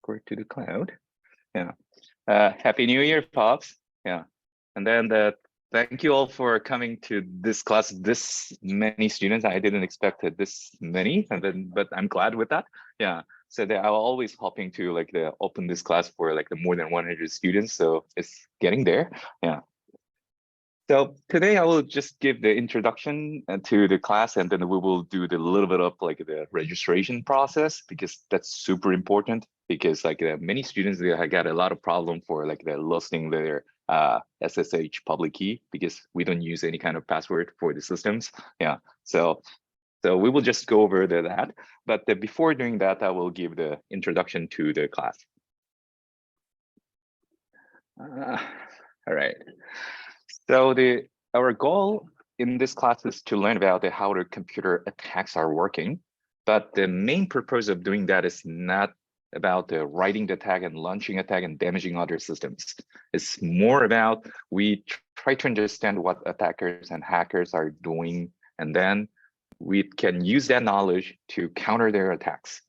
record to the cloud. Yeah. Happy New Year, Pops. Yeah. And then thank you all for coming to this class, this many students. I didn't expect this many, but I'm glad with that. Yeah. So I'm always hoping to open this class for the more than 100 students. So it's getting there. Yeah. So today I will just give the introduction to the class, and then we will do the little bit of the registration process, because that's super important, because many students, they got a lot of problem for they're losing their SSH public key, because we don't use any kind of password for the systems. Yeah, so we will just go over that. But before doing that, I will give the introduction to the class. All right. So our goal in this class is to learn about how the computer attacks are working. But the main purpose of doing that is not about writing the attack and launching attack and damaging other systems. It's more about we try to understand what attackers and hackers are doing, and then we can use that knowledge to counter their attacks.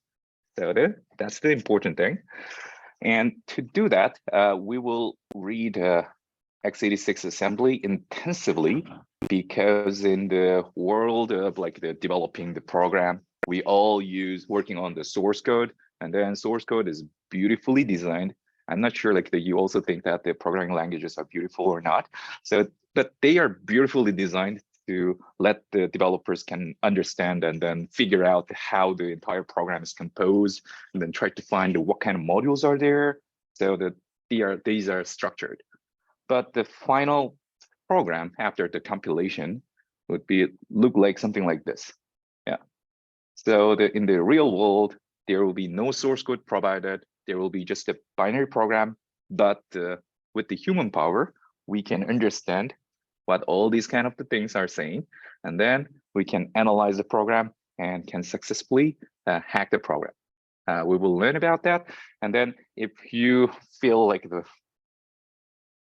So that's the important thing. And to do that, we will read x86 assembly intensively, because in the world of developing the program, we all use working on the source code, and then source code is beautifully designed. I'm not sure that you also think that the programming languages are beautiful or not. So, but they are beautifully designed to let the developers can understand and then figure out how the entire program is composed, and then try to find what kind of modules are there, so that these are structured. But the final program after the compilation would look like something like this. Yeah. So in the real world, there will be no source code provided. There will be just a binary program. But with the human power, we can understand what all these kind of things are saying, and then we can analyze the program and can successfully hack the program. We will learn about that. And then if you feel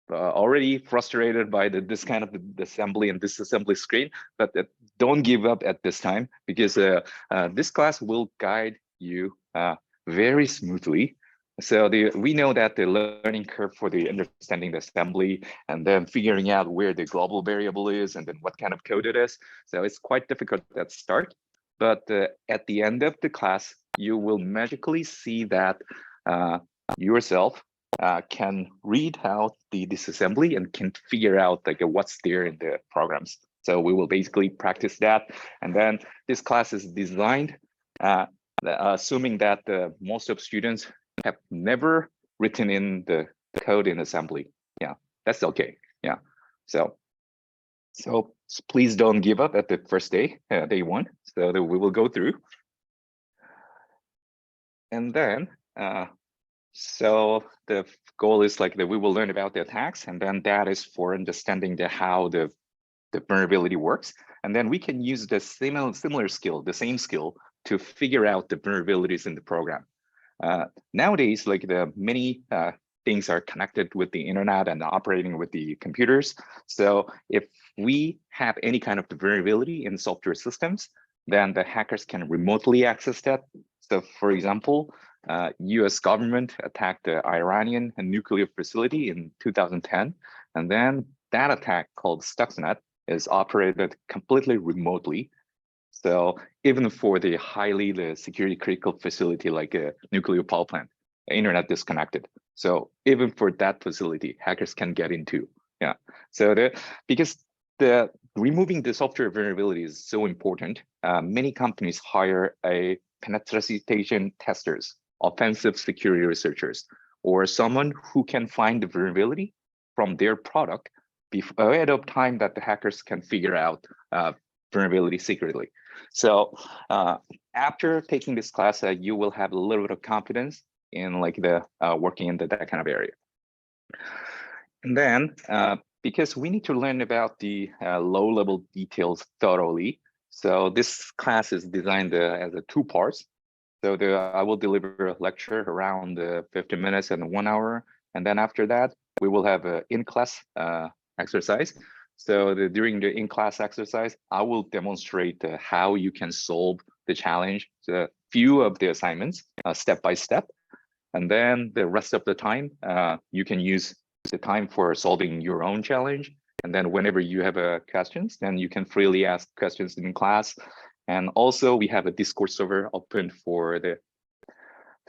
already frustrated by this kind of the assembly and disassembly screen, but don't give up at this time, because this class will guide you very smoothly. So we know that the learning curve for the understanding the assembly and then figuring out where the global variable is and then what kind of code it is. So it's quite difficult at start, but at the end of the class, you will magically see that yourself can read out the disassembly and can figure out what's there in the programs. So we will basically practice that. And then this class is designed assuming that most of students have never written in the code in assembly. Yeah, that's okay. Yeah, so please don't give up at the first day, day one. So that we will go through. And then, so the goal is that we will learn about the attacks, and then that is for understanding how the vulnerability works. And then we can use the similar skill, the same skill, to figure out the vulnerabilities in the program. Nowadays, the many things are connected with the internet and operating with the computers. So if we have any kind of vulnerability in software systems, then the hackers can remotely access that. So for example, US government attacked the Iranian nuclear facility in 2010. And then that attack, called Stuxnet, is operated completely remotely. So even for the security critical facility like a nuclear power plant, the internet disconnected. So even for that facility, hackers can get into. Yeah. So because removing the software vulnerability is so important, many companies hire penetration testers, offensive security researchers, or someone who can find the vulnerability from their product ahead of time that the hackers can figure out vulnerability secretly. So after taking this class, you will have a little bit of confidence in working in that kind of area. And then because we need to learn about the low-level details thoroughly, so this class is designed as two parts. So I will deliver a lecture around 50 minutes and 1 hour. And then after that, we will have an in-class exercise. So during the in-class exercise, I will demonstrate how you can solve the challenge, the few of the assignments step by step. And then the rest of the time, you can use the time for solving your own challenge. And then whenever you have questions, then you can freely ask questions in class. And also we have a Discord server open for the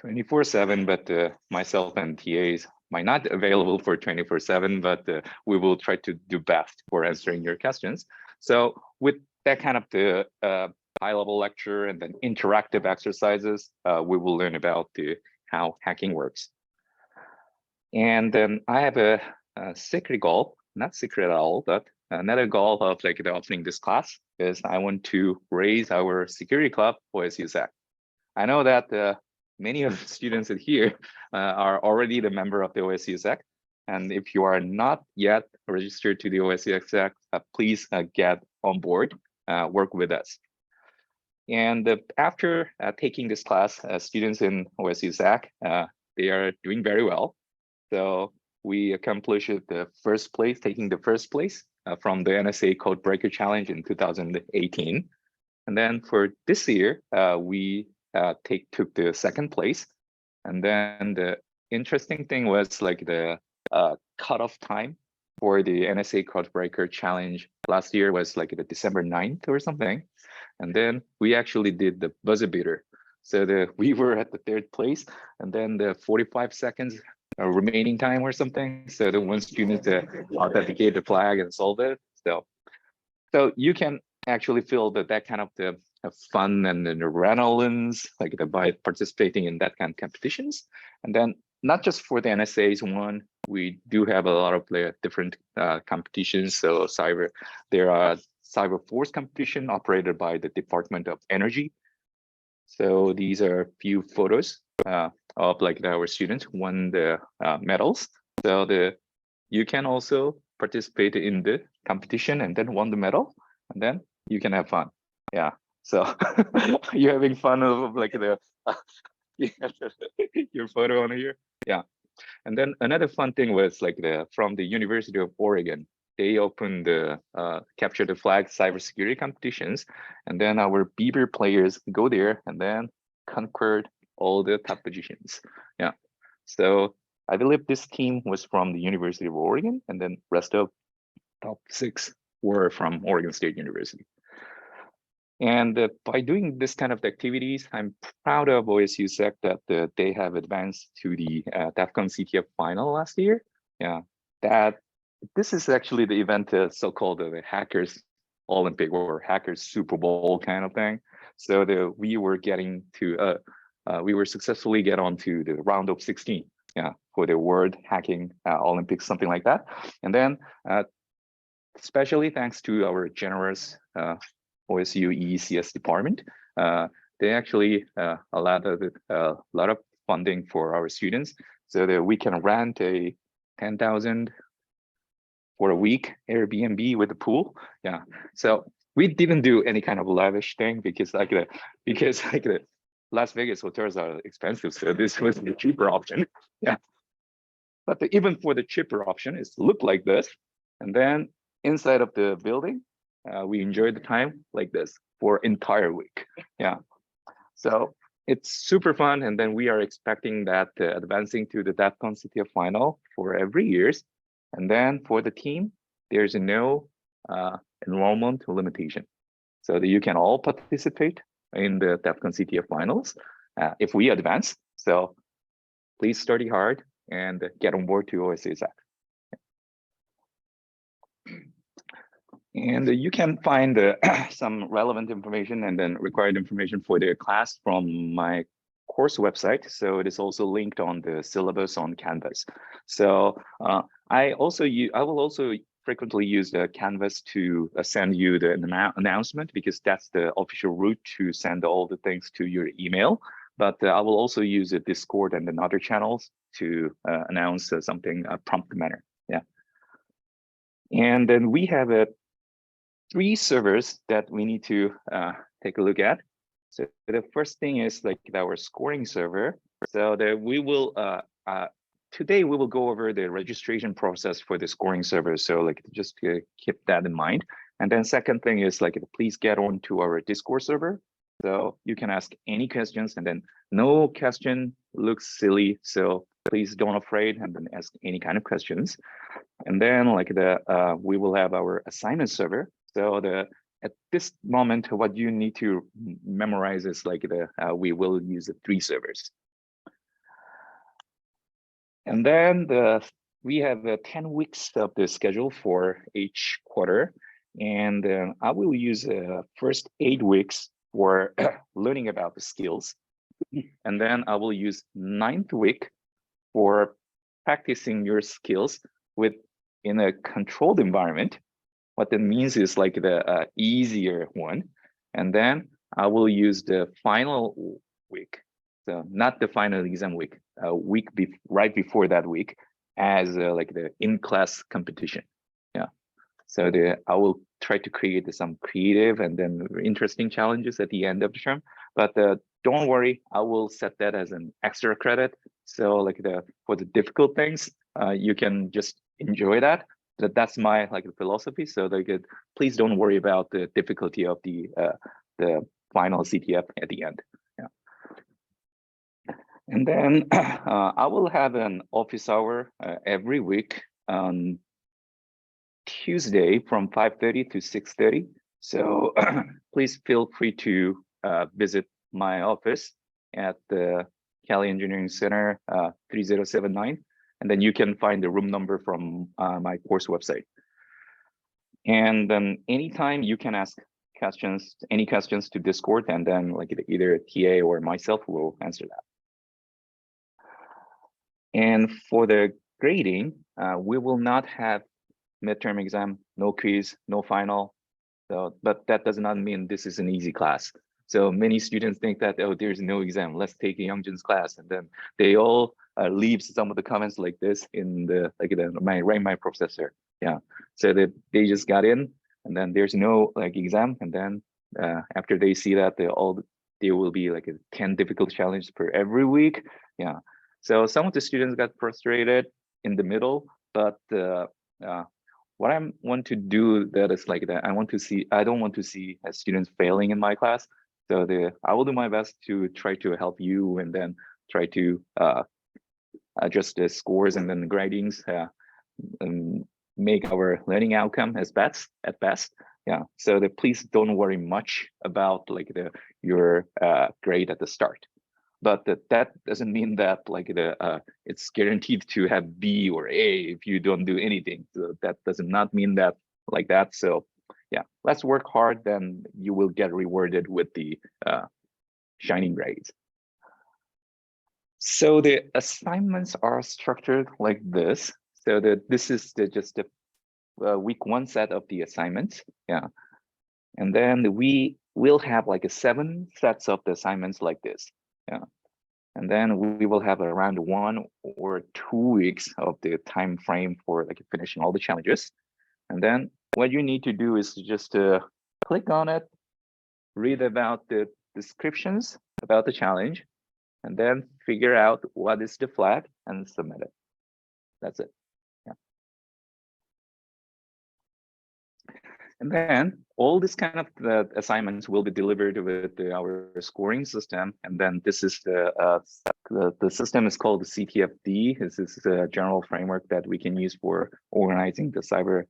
24/7, but myself and TAs might not available for 24/7, but we will try to do best for answering your questions. So with that kind of the high-level lecture and then interactive exercises, we will learn about how hacking works. And then I have a secret goal, not secret at all, but another goal of like the opening this class is I want to raise our security club OSU SAC. I know that many of the students here are already the member of the OSU SAC. And if you are not yet registered to the OSU SAC, please get on board, work with us. And after taking this class, students in OSU SAC, they are doing very well. So we accomplished the first place, taking the first place from the NSA Code Breaker Challenge in 2018. And then for this year, we took the second place. And then the interesting thing was like the cutoff time for the NSA Codebreaker Challenge last year was like the December 9th or something. And then we actually did the buzzer beater. So we were at the third place, and then the 45 seconds remaining time or something. So the one student authenticate the flag and solve it. So you can actually feel that kind of the fun and the adrenaline, like by participating in that kind of competitions. And then not just for the NSA's one, we do have a lot of different competitions. So there are cyber force competition operated by the Department of Energy. So these are a few photos of like our students won the medals. So you can also participate in the competition and then won the medal, and then you can have fun. Yeah. So you're having fun of like your photo on here. Yeah. And then another fun thing was like from the University of Oregon, they opened the capture the flag cybersecurity competitions, and then our Beaver players go there and then conquered all the top positions. Yeah. So I believe this team was from the University of Oregon, and then rest of top 6 were from Oregon State University. And by doing this kind of activities, I'm proud of OSU SEC that they have advanced to the DEF CON CTF final last year. Yeah, this is actually the event, so-called the Hackers Olympic or Hackers Super Bowl kind of thing. So we were successfully get on to the round of 16. Yeah, for the World Hacking Olympics, something like that. And then, especially thanks to our generous OSU ECS department, they actually allowed a lot of funding for our students so that we can rent a 10,000 for a week Airbnb with a pool. Yeah, so we didn't do any kind of lavish thing because the Las Vegas hotels are expensive, so this was the cheaper option. Yeah, but even for the cheaper option, it looked like this, and then inside of the building, we enjoyed the time like this for entire week. Yeah, so it's super fun, and then we are expecting that advancing to the DEF CON CTF final for every years, and then for the team, there's no enrollment limitation, so that you can all participate in the DEF CON CTF finals if we advance. So please study hard and get on board to OSU SAC. And you can find some relevant information and then required information for the class from my course website. So it is also linked on the syllabus on Canvas. So I will also frequently use the Canvas to send you the announcement, because that's the official route to send all the things to your email. But I will also use the Discord and then other channels to announce something prompt manner. Yeah. And then we have 3 servers that we need to take a look at. So the first thing is like our scoring server. So that we will today we will go over the registration process for the scoring server. So like just keep that in mind. And then second thing is like please get on to our Discord server. So you can ask any questions, and then no question looks silly, so please don't afraid and then ask any kind of questions. And then like we will have our assignment server. So at this moment, what you need to memorize is like we will use the 3 servers. And then we have 10 weeks of the schedule for each quarter. And I will use first 8 weeks for learning about the skills. And then I will use 9th week for practicing your skills in a controlled environment. What that means is like the easier one. And then I will use the final week. So not the final exam week, a week right before that week as like the in-class competition. Yeah. So I will try to create some creative and then interesting challenges at the end of the term. But don't worry, I will set that as an extra credit. So like for the difficult things, you can just enjoy that. That's my like philosophy. So like please don't worry about the difficulty of the final CTF at the end. Yeah. And then I will have an office hour every week on Tuesday from 5:30 to 6:30. So please feel free to visit my office at the Cali Engineering Center 3079. And then you can find the room number from my course website. And then anytime you can ask questions, any questions to Discord, and then like either TA or myself will answer that. And for the grading, we will not have midterm exam, no quiz, no final. So, but that does not mean this is an easy class. So many students think that, oh, there's no exam, let's take Youngjin's class. And then they all leave some of the comments like this in my professor. Yeah, so that they just got in and then there's no like exam. And then after they see that there will be like 10 difficult challenges per every week. Yeah, so some of the students got frustrated in the middle, but what I want to do that is like that. I don't want to see students failing in my class. So I will do my best to try to help you and then try to adjust the scores and then the gradings, and make our learning outcome at best. Yeah. So please don't worry much about like your grade at the start. But that doesn't mean that like it's guaranteed to have B or A if you don't do anything. So that does not mean that like that. So yeah, let's work hard, then you will get rewarded with the shining grades. So the assignments are structured like this. So this is just the week 1 set of the assignments. Yeah. And then we will have like 7 sets of the assignments like this. Yeah. And then we will have around 1 or 2 weeks of the time frame for like finishing all the challenges. And then what you need to do is just click on it, read about the descriptions about the challenge, and then figure out what is the flag and submit it. That's it. Yeah. And then all this kind of assignments will be delivered with our scoring system. And then this is the system is called the CTFD. This is a general framework that we can use for organizing the cyber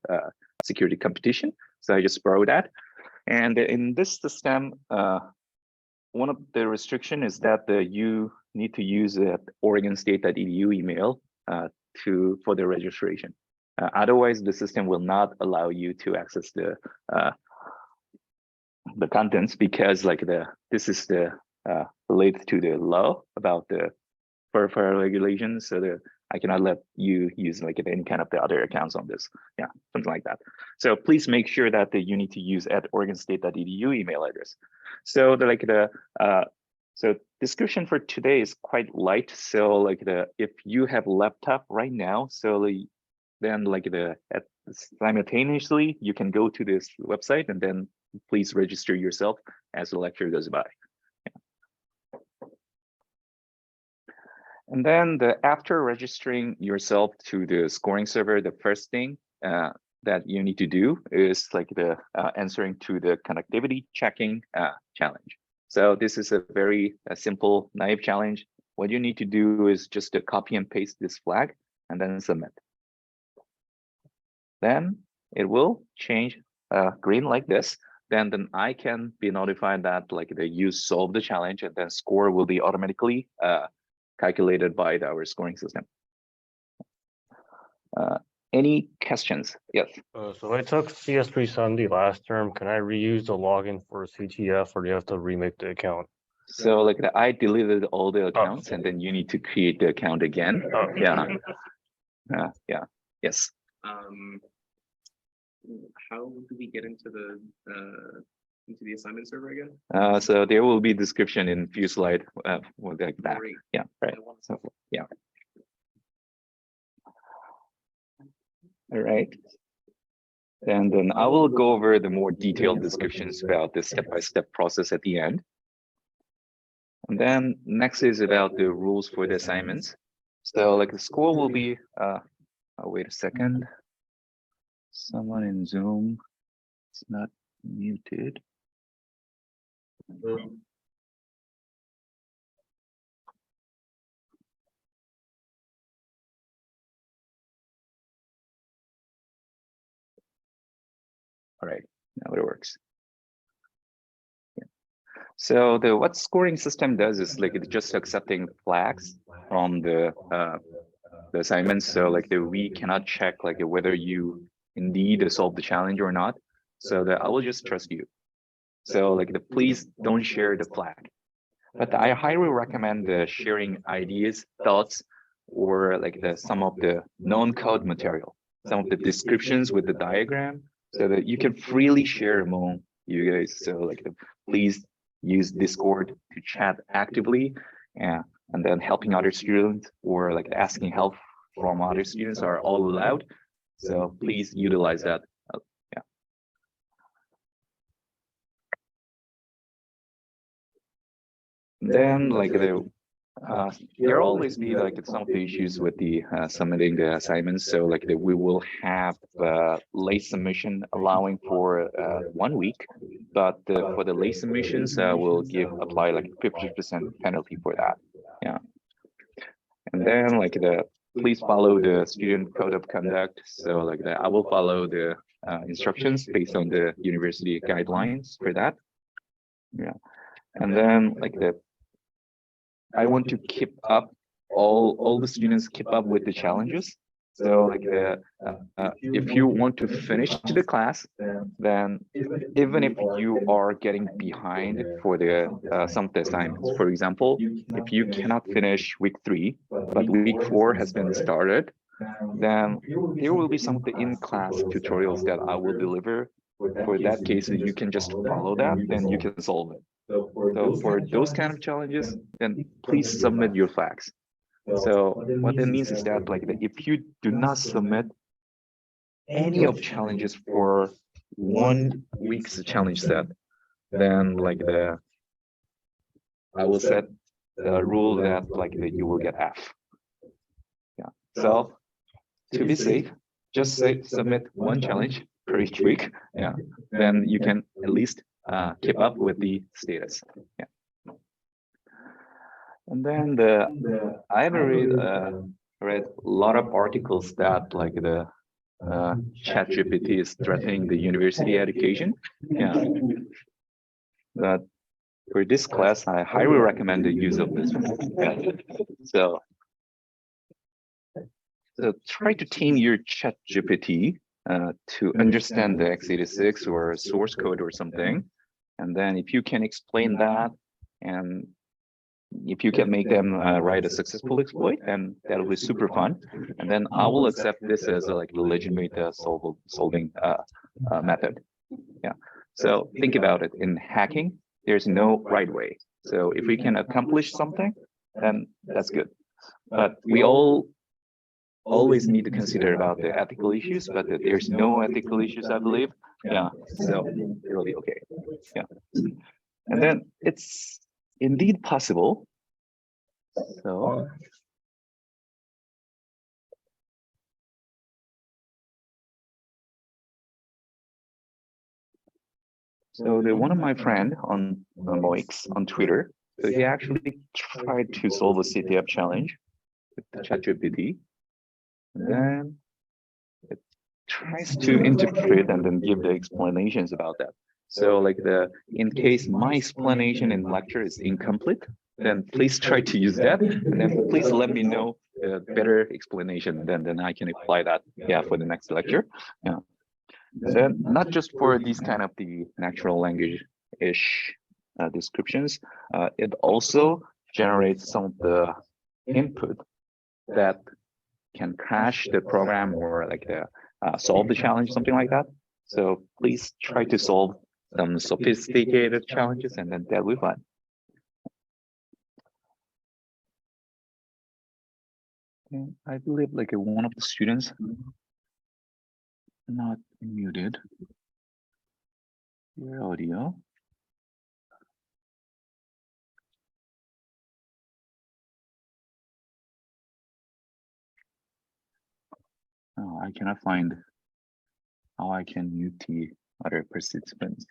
security competition. So I just borrowed that. And in this system, one of the restriction is that you need to use OregonState.edu email for the registration. Otherwise, the system will not allow you to access the contents, because like this is related to the law about the FERPA regulations. So I cannot let you use like any kind of the other accounts on this. Yeah, something like that. So please make sure that you need to use at OregonState.edu email address. So so description for today is quite light. So like if you have a laptop right now, so then like simultaneously you can go to this website and then please register yourself as the lecture goes by. And then after registering yourself to the scoring server, the first thing that you need to do is like answering to the connectivity checking challenge. So this is a very simple naive challenge. what you need to do is just to copy and paste this flag and then submit. Then it will change green like this. Then I can be notified that like you solved the challenge, and then score will be automatically calculated by our scoring system. Any questions? Yes. So I took CS499 last term. Can I reuse the login for CTF, or do you have to remake the account? So like I deleted all the accounts, and then you need to create the account again. Yeah. Yeah. Yes. How do we get into the assignment server again? So there will be description in few slide like that. Great. Yeah. Right. So yeah. All right. And then I will go over the more detailed descriptions about the step-by-step process at the end. And then next is about the rules for the assignments. So like the score will be, oh, wait a second. Someone in Zoom is not muted. All right, now it works. Yeah. So what scoring system does is like it's just accepting flags from the assignments. So like we cannot check like whether you indeed solve the challenge or not. So I will just trust you. So like please don't share the flag. But I highly recommend sharing ideas, thoughts, or like some of the non-code material, some of the descriptions with the diagram, so that you can freely share among you guys. So like please use Discord to chat actively, and then helping other students or like asking help from other students are all allowed. So please utilize that. Yeah. Then like there always be like some of the issues with the submitting the assignments. So like we will have late submission allowing for 1 week, but for the late submissions we'll apply like 50% penalty for that. Yeah. And then like please follow the student code of conduct. So like I will follow the instructions based on the university guidelines for that. Yeah. And then like I want to keep up all the students keep up with the challenges. So like if you want to finish the class, then even if you are getting behind for the some of the assignments, for example, if you cannot finish week 3, but week 4 has been started, then there will be some of the in-class tutorials that I will deliver. For that case, you can just follow that, then you can solve it. So for those kind of challenges, then please submit your flags. So what that means is that like if you do not submit any of challenges for 1 week's challenge set, then like I will set the rule that like you will get F. Yeah. So to be safe, just submit 1 challenge per each week. Yeah. Then you can at least keep up with the status. Yeah. And then I've read a lot of articles that like the ChatGPT is threatening the university education. Yeah. But for this class, I highly recommend the use of this one. Yeah. So try to tame your ChatGPT to understand the x86 or source code or something. And then if you can explain that, and if you can make them write a successful exploit, then that'll be super fun. And then I will accept this as like a legitimate solving method. Yeah. So think about it. In hacking, there's no right way. So if we can accomplish something, then that's good. But we always need to consider about the ethical issues, but there's no ethical issues, I believe. Yeah. So really okay. Yeah. And then it's indeed possible. So one of my friend on Moix on Twitter, So he actually tried to solve a CTF challenge with the ChatGPT, and then it tries to interpret and then give the explanations about that. So like in case my explanation in lecture is incomplete, then please try to use that, and then please let me know the better explanation, then I can apply that, yeah, for the next lecture. Yeah. And then not just for these kind of the natural language-ish descriptions, it also generates some of the input that can crash the program or like solve the challenge, something like that. So please try to solve some sophisticated challenges, and then that will be fun. And I believe like one of the students not muted your audio. Oh, I cannot find how I can mute the other participants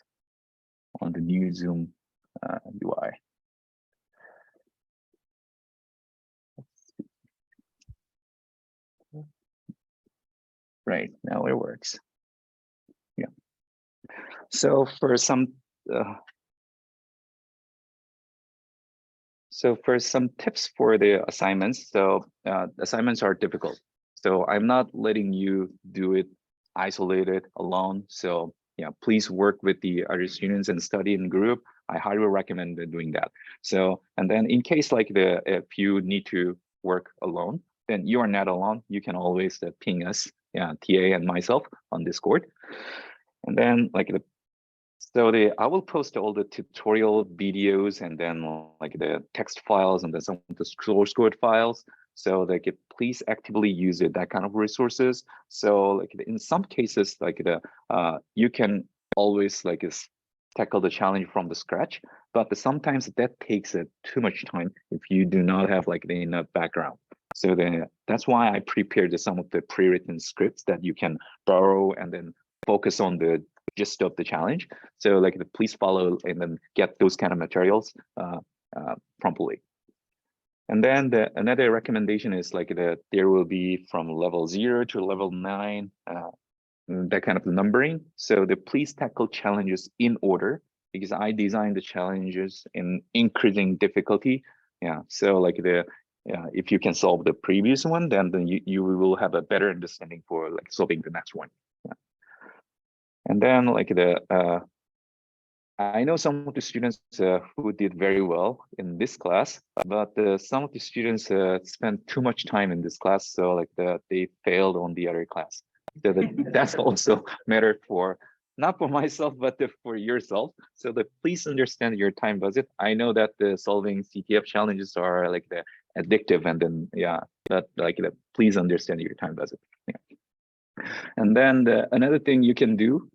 on the new Zoom UI. Right, now it works. Yeah. So for some tips for the assignments. So assignments are difficult. So I'm not letting you do it isolated alone. So yeah, please work with the other students and study in group. I highly recommend doing that. So, and then in case like if you need to work alone, then you are not alone. You can always ping us, yeah, TA and myself on Discord. And then like I will post all the tutorial videos and then like the text files and then some of the source code files. So like please actively use it, that kind of resources. So like in some cases, like you can always like tackle the challenge from the scratch, but sometimes that takes too much time if you do not have like the enough background. So that's why I prepared some of the pre-written scripts that you can borrow and then focus on the gist of the challenge. So like please follow and then get those kind of materials promptly. And then another recommendation is like there will be from level 0 to level 9, that kind of numbering. So please tackle challenges in order, because I designed the challenges in increasing difficulty. Yeah, so like if you can solve the previous one, then you will have a better understanding for like solving the next one. Yeah. And then like I know some of the students who did very well in this class, but some of the students spent too much time in this class, so like they failed on the other class. So that's also matter for not for myself, but for yourself. So please understand your time budget. I know that the solving CTF challenges are like the addictive, and then yeah, but like please understand your time budget. Yeah. And then another thing you can do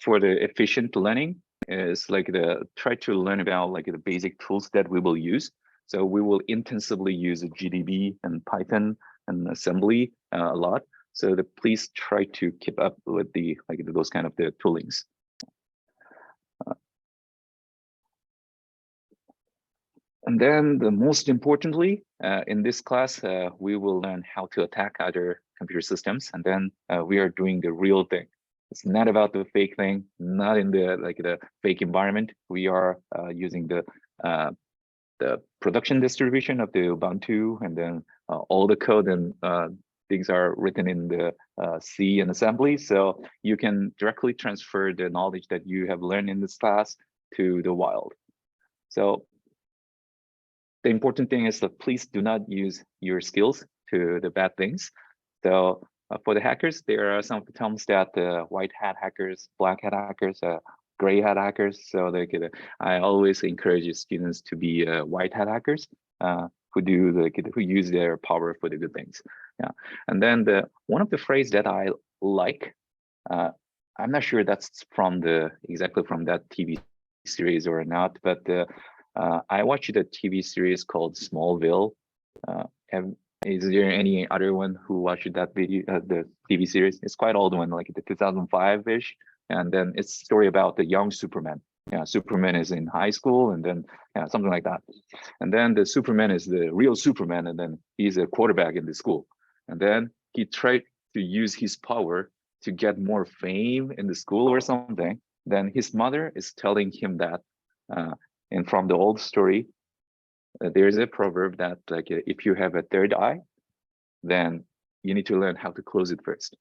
for the efficient learning is like try to learn about like the basic tools that we will use. So we will intensively use GDB and Python and assembly a lot. So please try to keep up with those kind of the toolings. And then the most importantly, in this class, we will learn how to attack other computer systems. And then we are doing the real thing. It's not about the fake thing, not in the fake environment. We are using the production distribution of the Ubuntu, and then all the code and things are written in the C and assembly. So you can directly transfer the knowledge that you have learned in this class to the wild. So the important thing is that please do not use your skills to the bad things. So for the hackers, there are some of the terms that white hat hackers, black hat hackers, gray hat hackers. So I always encourage students to be white hat hackers who use their power for the good things. Yeah, and then one of the phrase that I like, I'm not sure that's exactly from that TV series or not, but I watched a TV series called Smallville. Is there any other one who watched that video, the TV series? It's quite old one, like the 2005-ish. And then it's a story about the young Superman. Yeah, Superman is in high school, and then yeah, something like that. And then the Superman is the real Superman, and then he's a quarterback in the school. And then he tried to use his power to get more fame in the school or something. Then his mother is telling him that, and from the old story, there is a proverb that like if you have a third eye, then you need to learn how to close it first.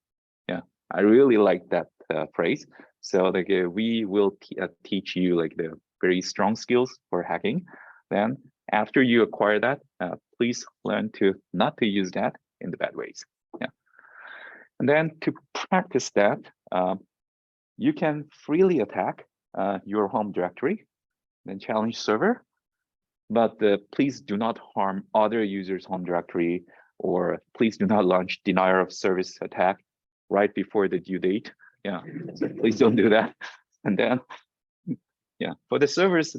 Yeah, I really like that phrase. So like we will teach you like the very strong skills for hacking. Then after you acquire that, please learn to not to use that in the bad ways. Yeah, and then to practice that, you can freely attack your home directory, then challenge server, but please do not harm other users' home directory, or please do not launch denial of service attack right before the due date. Yeah, so please don't do that. And then, yeah, for the servers,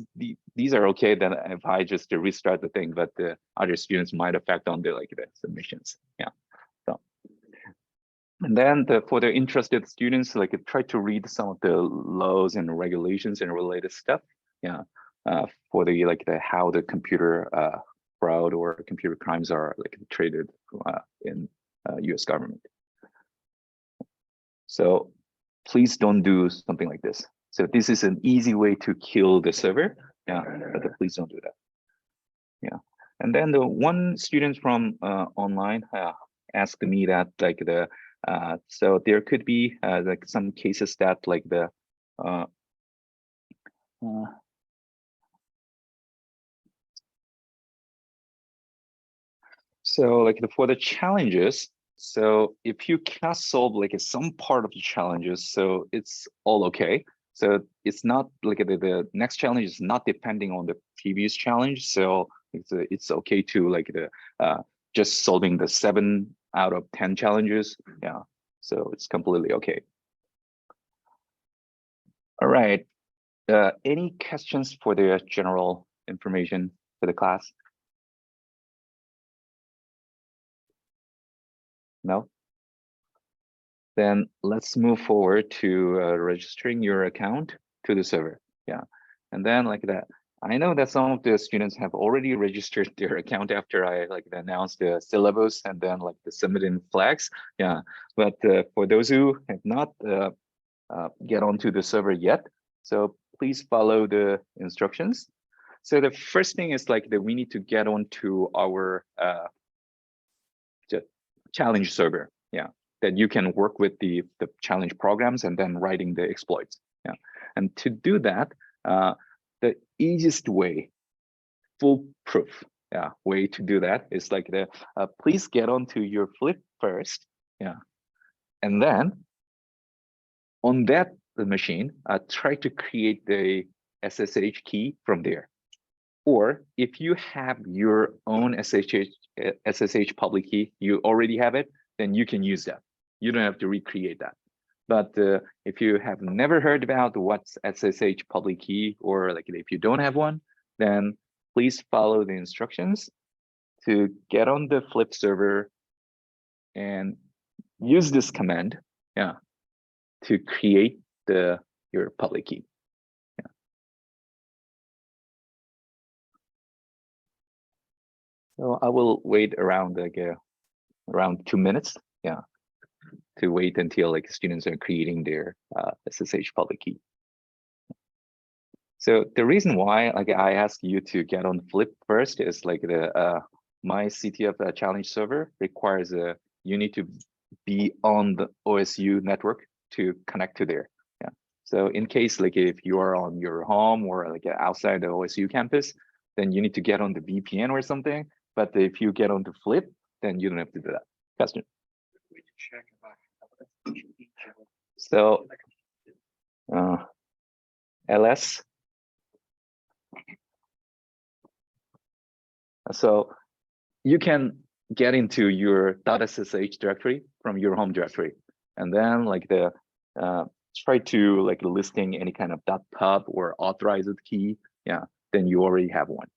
these are okay. Then if I just restart the thing, but the other students might affect on the like the submissions. Yeah. So, and then for the interested students, like try to read some of the laws and regulations and related stuff. Yeah. For the like the how the computer fraud or computer crimes are like treated in U.S. government. So please don't do something like this. So this is an easy way to kill the server. Yeah, but please don't do that. Yeah, and then the one student from online asked me that like the so there could be like some cases that like the so like for the challenges, so if you cannot solve like some part of the challenges, so it's all okay. So it's not like the next challenge is not depending on the previous challenge. So it's okay to like the just solving the 7 out of 10 challenges. Yeah, so it's completely okay. All right. Any questions for the general information for the class? No? Then let's move forward to registering your account to the server. Yeah, and then like that. I know that some of the students have already registered their account after I like announced the syllabus and then like the submitting flags. Yeah, but for those who have not get onto the server yet, so please follow the instructions. So the first thing is like that we need to get onto our challenge server. Yeah, that you can work with the challenge programs and then writing the exploits. Yeah, and to do that, the easiest way, foolproof, yeah, way to do that is like the please get onto your Flip first. Yeah, and then on that machine, try to create the SSH key from there. Or if you have your own SSH public key, you already have it, then you can use that. You don't have to recreate that. But if you have never heard about what's SSH public key, or like if you don't have one, then please follow the instructions to get on the Flip server and use this command, yeah, to create your public key. So I will wait around like around 2 minutes, yeah, to wait until like students are creating their SSH public key. So the reason why like I ask you to get on Flip first is like the my CTF challenge server requires you need to be on the OSU network to connect to there. Yeah. So in case like if you are on your home or like outside the OSU campus, then you need to get on the VPN or something. But if you get on the Flip, then you don't have to do that. Question. So LS. So you can get into your .ssh directory from your home directory, and then like the try to like listing any kind of .pub or authorized key. Yeah, then you already have one.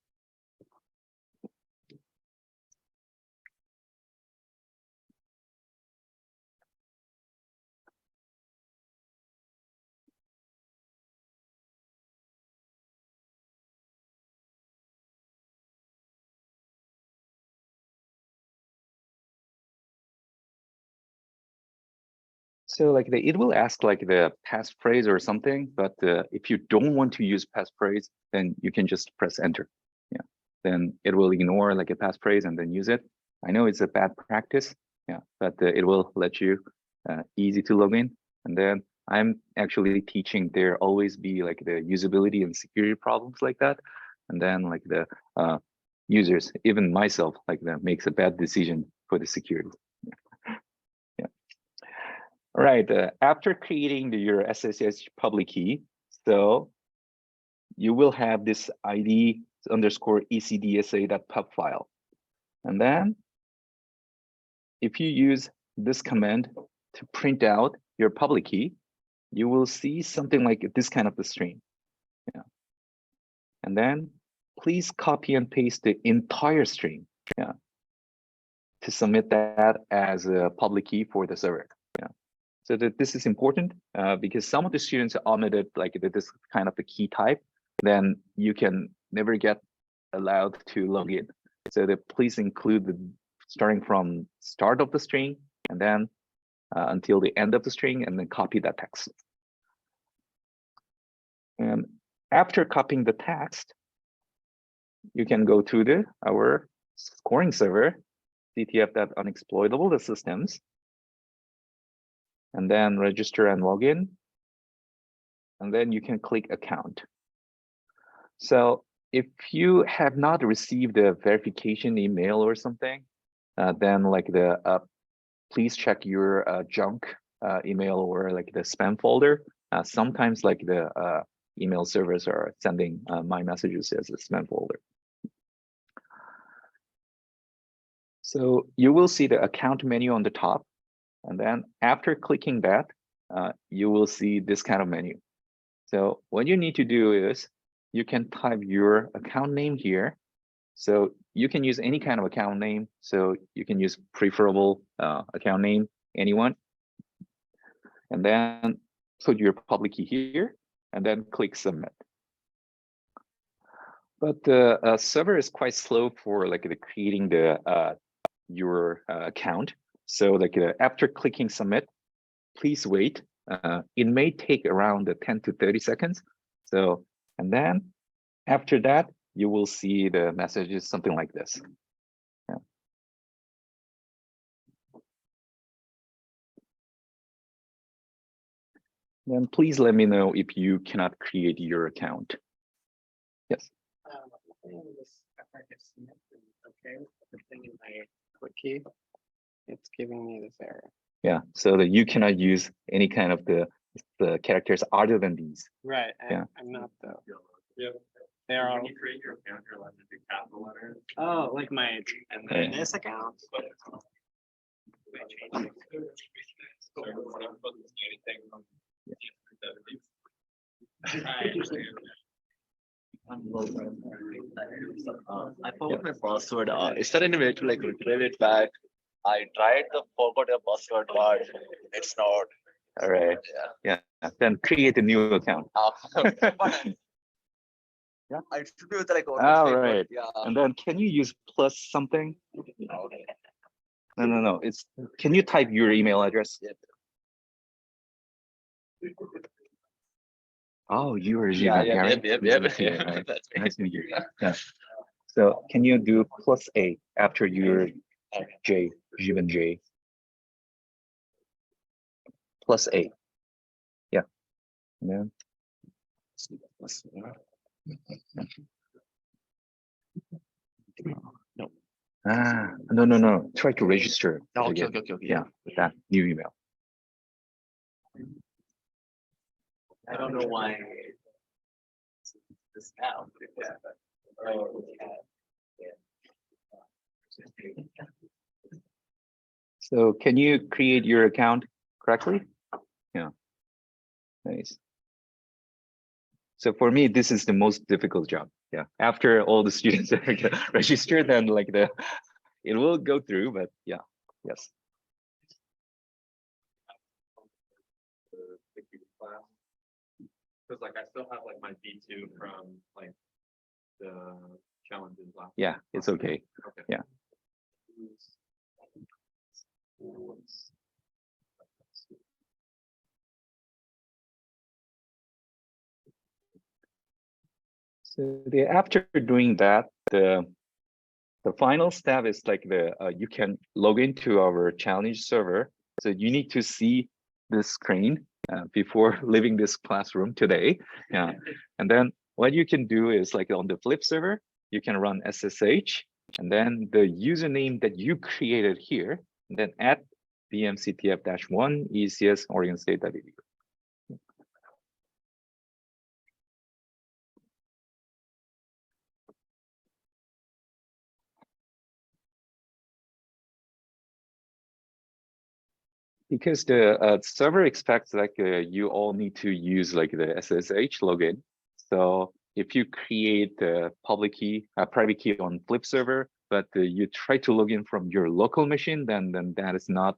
So like it will ask like the passphrase or something, but if you don't want to use passphrase, then you can just press enter. Yeah, then it will ignore like a passphrase and then use it. I know it's a bad practice, yeah, but it will let you easy to log in. And then I'm actually teaching there always be like the usability and security problems like that. And then like the users, even myself, like that makes a bad decision for the security. Yeah. All right. After creating your SSH public key, so you will have this ID underscore ecdsa.pub file. And then if you use this command to print out your public key, you will see something like this kind of the string. Yeah. And then please copy and paste the entire string, yeah, to submit that as a public key for the server. Yeah. So that this is important because some of the students omitted like this kind of the key type, then you can never get allowed to log in. So that please include the starting from start of the string and then until the end of the string, and then copy that text. And after copying the text, you can go to our scoring server, ctf.unexploitable systems, and then register and log in. And then you can click account. So if you have not received a verification email or something, then like please check your junk email or like the spam folder. Sometimes like the email servers are sending my messages as a spam folder. So you will see the account menu on the top. And then after clicking that, you will see this kind of menu. So what you need to do is you can type your account name here. So you can use any kind of account name. So you can use preferable account name, anyone. And then put your public key here and then click submit. But the server is quite slow for like the creating the your account. So like after clicking submit, please wait. It may take around 10 to 30 seconds. So, and then after that, you will see the messages, something like this. Yeah. Then please let me know if you cannot create your account. Yes. Okay, the thing in my quick key, it's giving me this error. Yeah, so that you cannot use any kind of the characters other than these. Right. Yeah. I'm not though. Yeah. They're all. When you create your account, you're allowed to do capital letters. Oh, like my And then- this account. So when I'm supposed to see anything from I forgot my password. Is there any way to like retrieve it back? I tried the forgot your password, but it's not. All right. Yeah. Then create a new account. Yeah, I should be with like. All right. Yeah. And then can you use plus something? No. It's can you type your email address? Yep. Oh, you are Yeah, Gary. yep. Right. That's me. Nice to meet you. Yeah. So can you do plus A after your J, Jiben J? Plus A. Yeah. And then No. No. Try to register. Okay. again. Yeah, with that new email. I don't know why. This now. So can you create your account correctly? Yeah. Nice. So for me, this is the most difficult job. Yeah. After all the students are registered, then like it will go through, but yeah. Yes. Because like I still have like my B2 from like the challenges last. Yeah, it's okay. Okay. Yeah. So after doing that, the final step is like you can log into our challenge server. So you need to see this screen before leaving this classroom today. Yeah, and then what you can do is like on the Flip server, you can run SSH, and then the username that you created here, and then add vmctf-1 ECS Oregon State.edu. Because the server expects like you all need to use like the SSH login. So if you create the public key, private key on Flip server, but you try to log in from your local machine, then that is not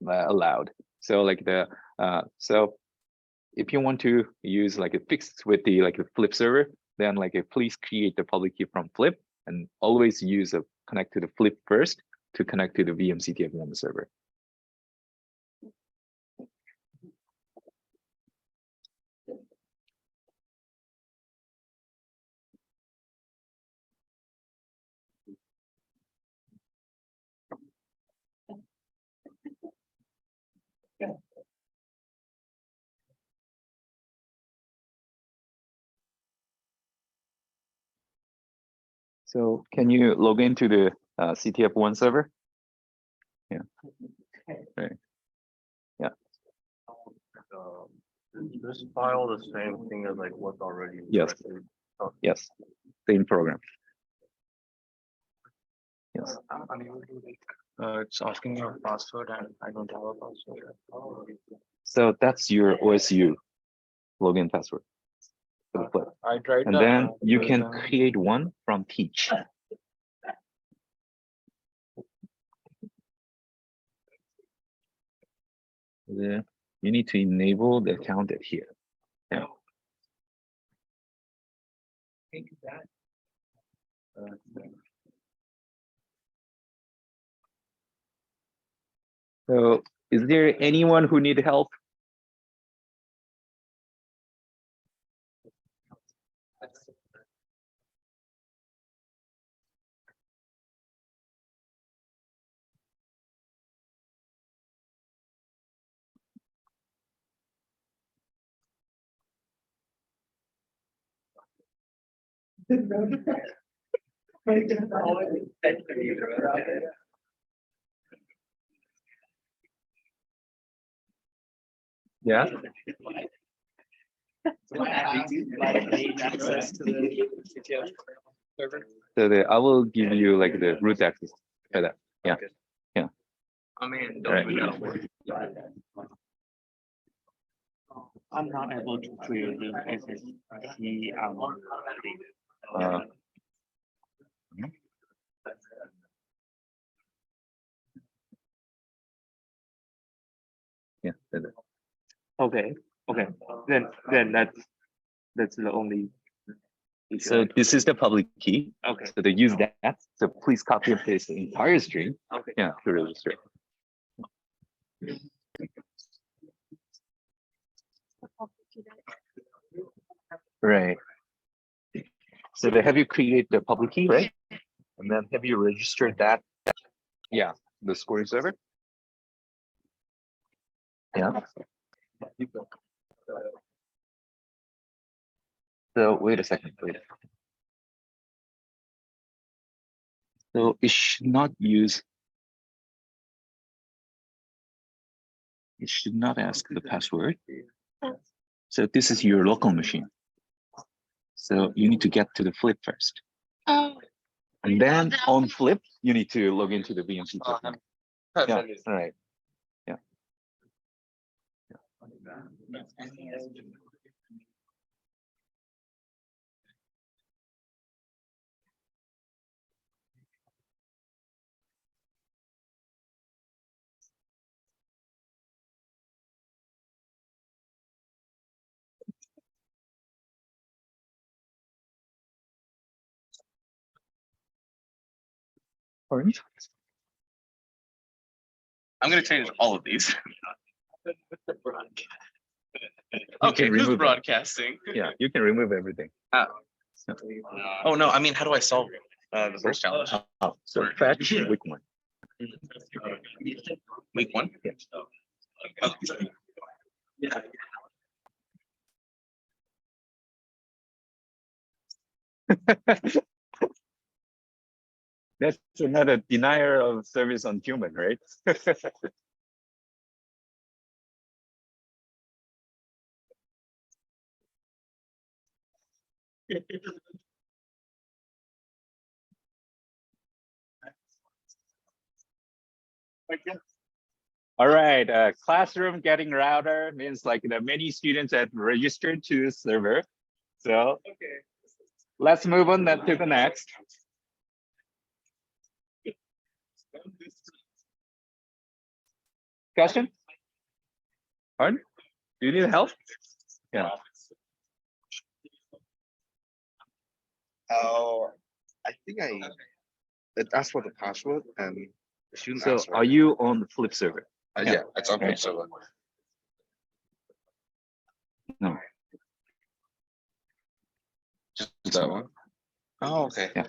allowed. So like so if you want to use like a fix with the like a Flip server, then like please create the public key from Flip and always use a connect to the Flip first to connect to the VMCTF1 server. So can you log into the CTF1 server? Yeah. Right. Yeah. Is this file the same thing as like what's already? Yes. Yes. Same program. Yes. I'm unable to it's asking your password and I don't have a password. So that's your OSU login password for the Flip. I tried. And then you can create one from Teach. You need to enable the account at here. Yeah. So is there anyone who need help? Yeah. Access to the CTF server. So I will give you like the root access for that. Yeah. Okay. Yeah. I mean, All right. don't even know. I'm not able to create the SSH Uh, yeah. Okay, okay. Then that's the only issue. So this is the public key. Okay. So they use that. So please copy and paste the entire string. Okay. Yeah, to register. Right. So they have you create the public key, right? And then have you registered that? Yeah, the scoring server. Yeah. So wait a second, wait. So it should not use. It should not ask the password. So this is your local machine. So you need to get to the Flip first. Oh. And then on Flip, you need to log into the VMC. Yeah, all right. Yeah. Orange. I'm gonna change all of these. Okay, can who's remove it. broadcasting? Yeah, you can remove everything. Oh no, I mean, how do I solve the first challenge? So fetch week 1. Week 1? Yeah. Okay. Yeah. That's another denier of service on human, right? All right, classroom getting router means like the many students have registered to the server. So let's move on to the next. Question? Pardon? Do you need help? Yeah. I think it asked for the password and the student So asked, are right? you on the flip server? Yeah, it's on Right. flip server. No. Just that one. Oh, okay. Yeah.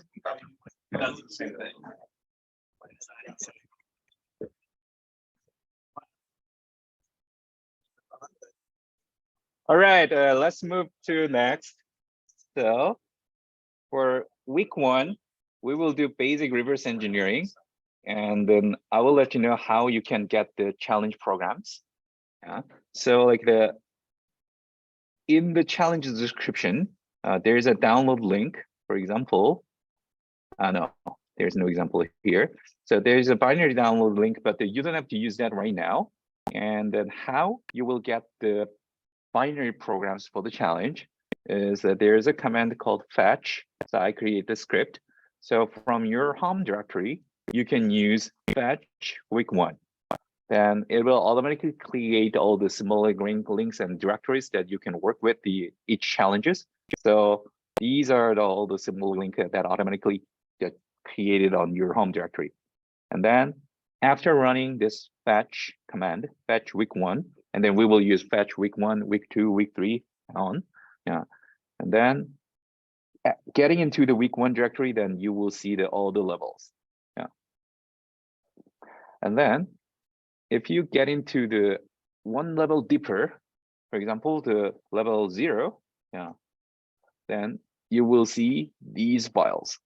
That's the same thing. All right, let's move to next. So for week 1, we will do basic reverse engineering. And then I will let you know how you can get the challenge programs. Yeah. So like in the challenge description, there is a download link, for example. No, there's no example here. So there's a binary download link, but you don't have to use that right now. And then how you will get the binary programs for the challenge is that there's a command called fetch. So I create the script. So from your home directory, you can use fetch week 1. Then it will automatically create all the symbolic links and directories that you can work with each challenges. So these are all the symbolic links that automatically get created on your home directory. And then after running this fetch command, fetch week 1, and then we will use fetch week 1, week 2, week 3 on. Yeah. And then getting into the week 1 directory, then you will see all the levels. Yeah. And then if you get into the one level deeper, for example, the level 0, yeah, then you will see these files.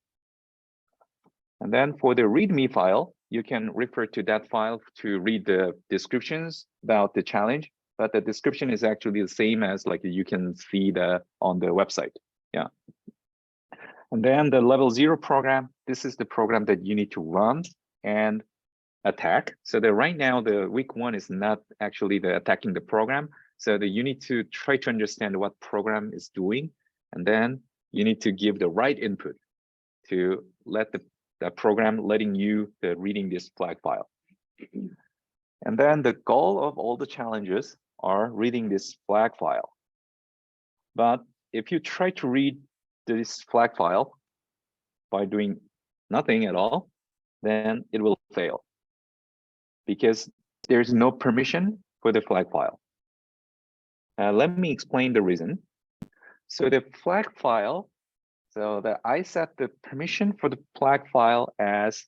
And then for the README file, you can refer to that file to read the descriptions about the challenge, but the description is actually the same as like you can see on the website. Yeah. And then the level 0 program, this is the program that you need to run and attack. So that right now, the week 1 is not actually the attacking the program. So that you need to try to understand what program is doing. And then you need to give the right input to let the program letting you reading this flag file. And then the goal of all the challenges are reading this flag file. But if you try to read this flag file by doing nothing at all, then it will fail because there's no permission for the flag file. Let me explain the reason. So the flag file, I set the permission for the flag file as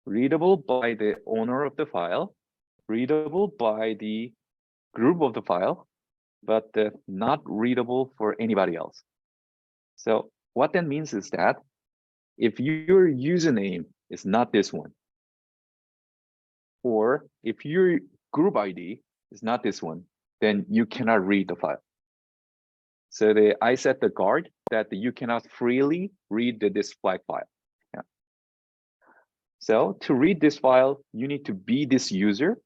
readable by the owner of the file, readable by the group of the file, but not readable for anybody else. So what that means is that if your username is not this one, or if your group ID is not this one, then you cannot read the file. So I set the guard that you cannot freely read this flag file. Yeah. So to read this file, you need to be this user,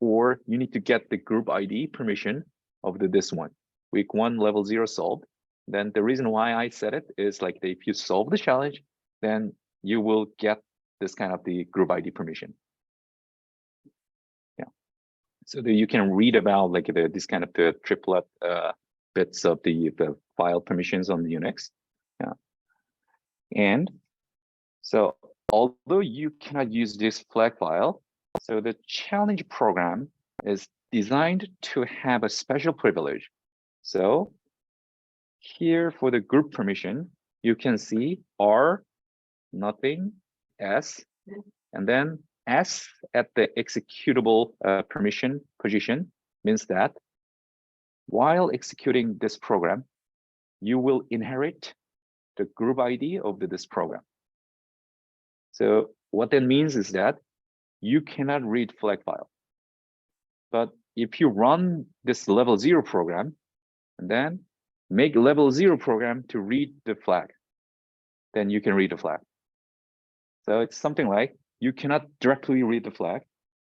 or you need to get the group ID permission of this one. Week 1, level 0 solved. Then the reason why I set it is like if you solve the challenge, then you will get this kind of the group ID permission. Yeah. So that you can read about like this kind of the triplet bits of the file permissions on the Unix. Yeah. And so although you cannot use this flag file, so the challenge program is designed to have a special privilege. So here for the group permission, you can see R, nothing, S, and then S at the executable permission position means that while executing this program, you will inherit the group ID of this program. So what that means is that you cannot read flag file. But if you run this level 0 program and then make level 0 program to read the flag, then you can read the flag. So it's something like you cannot directly read the flag,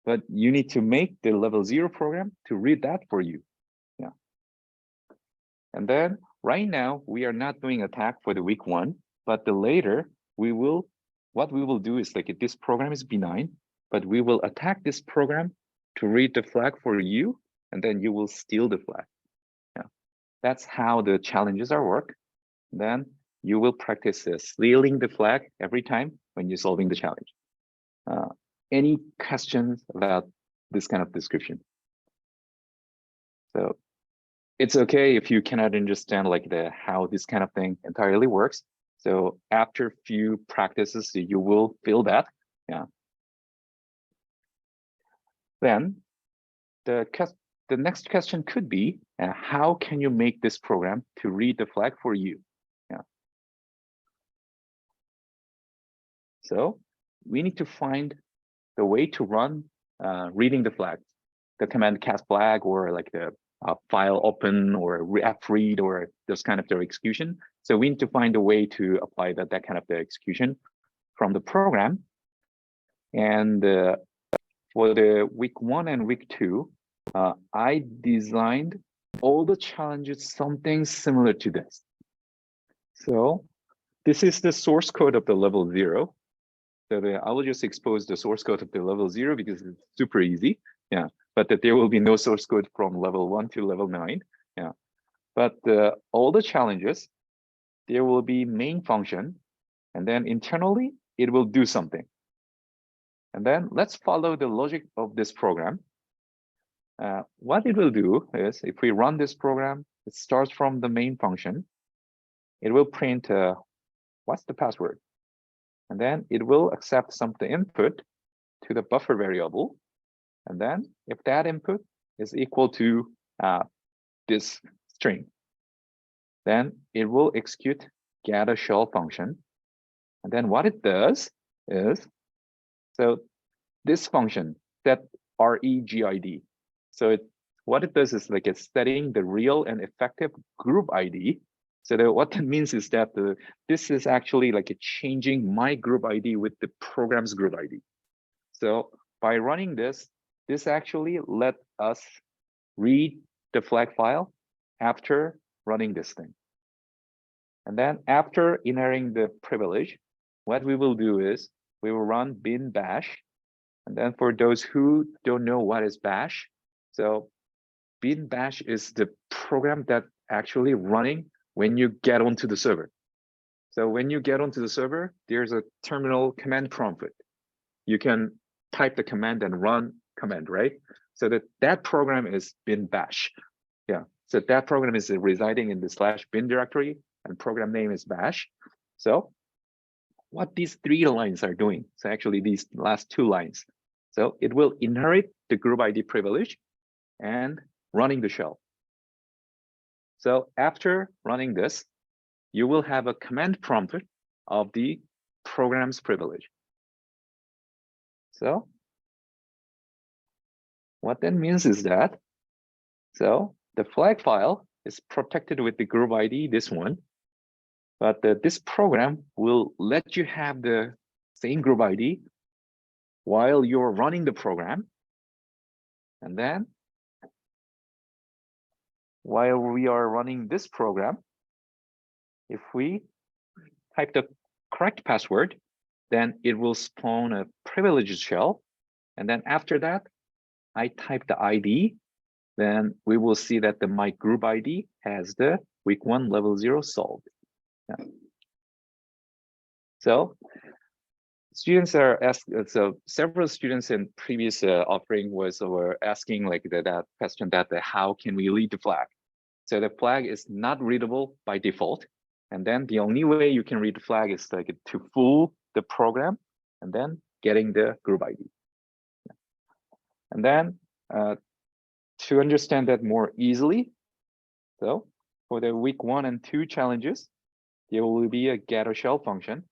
but you need to make the level 0 program to read that for you. Yeah. And then right now we are not doing attack for the week 1, but the later what we will do is like this program is benign, but we will attack this program to read the flag for you, and then you will steal the flag. Yeah, that's how the challenges are work. Then you will practice stealing the flag every time when you're solving the challenge. Any questions about this kind of description? So it's okay if you cannot understand like how this kind of thing entirely works. So after few practices, you will feel that. Yeah. Then the next question could be, how can you make this program to read the flag for you? Yeah. So we need to find the way to run reading the flag, the command cast flag, or like the file open or read or those kind of the execution. So we need to find a way to apply that kind of the execution from the program. And for the week 1 and week 2, I designed all the challenges something similar to this. So this is the source code of the level 0. So I will just expose the source code of the level 0 because it's super easy. Yeah, but that there will be no source code from level 1 to level 9. Yeah, but all the challenges, there will be main function, and then internally it will do something. And then let's follow the logic of this program. What it will do is, if we run this program, it starts from the main function. It will print what's the password, and then it will accept some of the input to the buffer variable. And then if that input is equal to this string, then it will execute get a shell function. And then what it does is, so this function set regid. So what it does is like it's setting the real and effective group ID. So that what that means is that this is actually like changing my group ID with the program's group ID. So by running this actually let us read the flag file after running this thing. And then after inheriting the privilege, what we will do is we will run bin bash. And then for those who don't know what is bash, so bin bash is the program that actually running when you get onto the server. So when you get onto the server, there's a terminal command prompt. You can type the command and run command, right? So that program is bin bash. Yeah, so that program is residing in the /bin directory and program name is bash. So what these 3 lines are doing, so actually these last 2 lines. So it will inherit the group ID privilege and running the shell. So after running this, you will have a command prompt of the program's privilege. So what that means is that, so the flag file is protected with the group ID, this one, but this program will let you have the same group ID while you're running the program. And then while we are running this program, if we type the correct password, then it will spawn a privileged shell. And then after that, I type the ID, then we will see that my group ID has the week 1 level 0 solved. Yeah. So students are asking, so several students in previous offering were asking like that question that how can we read the flag? So the flag is not readable by default. And then the only way you can read the flag is like to fool the program and then getting the group ID. And then to understand that more easily, so for the week 1 and 2 challenges, there will be a get or shell function.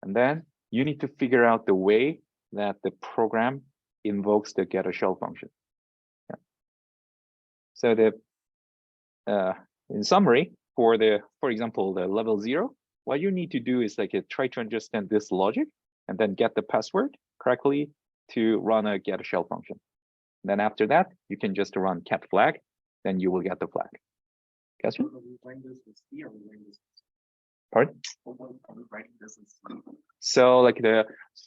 And then you need to figure out the way that the program invokes the get or shell function. Yeah. So in summary, for example, the level 0, what you need to do is like try to understand this logic and then get the password correctly to run a get or shell function. And then after that, you can just run cat flag, then you will get the flag. Question? Pardon? So like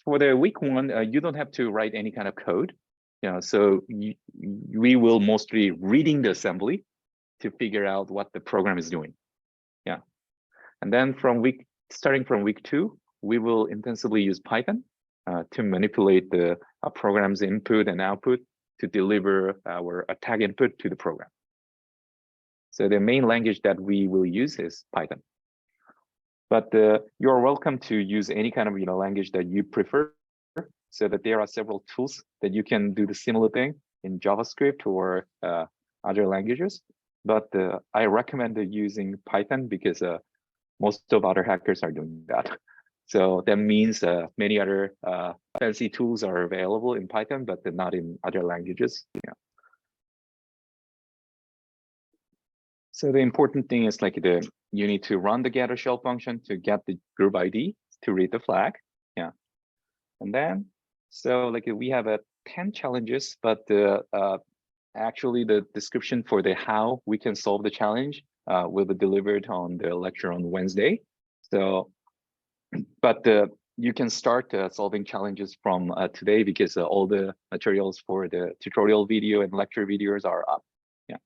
for the week 1, you don't have to write any kind of code. So we will mostly reading the assembly to figure out what the program is doing. Yeah. And then starting from week 2, we will intensively use Python to manipulate the program's input and output to deliver our attack input to the program. So the main language that we will use is Python. But you're welcome to use any kind of language that you prefer, so that there are several tools that you can do the similar thing in JavaScript or other languages. But I recommend using Python because most of other hackers are doing that. So that means many other fancy tools are available in Python, but they're not in other languages. Yeah. So the important thing is like you need to run the get or shell function to get the group ID to read the flag. Yeah. And then, so like we have 10 challenges, but actually the description for the how we can solve the challenge will be delivered on the lecture on Wednesday. So, but you can start solving challenges from today because all the materials for the tutorial video and lecture videos are up. Yeah.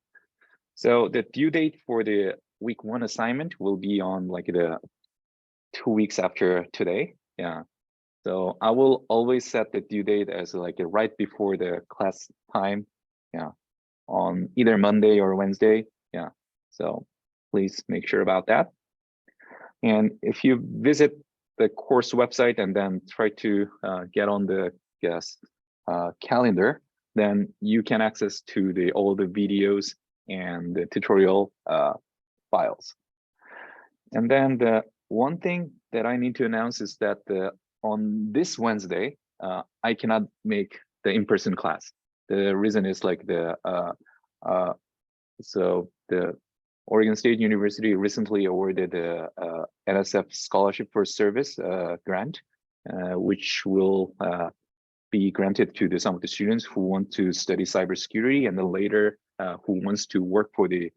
So the due date for the week 1 assignment will be on like the 2 weeks after today. Yeah. So I will always set the due date as like right before the class time. Yeah. On either Monday or Wednesday. Yeah. So please make sure about that. And if you visit the course website and then try to get on the calendar, then you can access to all the videos and the tutorial files. And then the one thing that I need to announce is that on this Wednesday, I cannot make the in-person class. The reason is like so the Oregon State University recently awarded the NSF Scholarship for Service grant, which will be granted to some of the students who want to study cybersecurity and then later who wants to work for the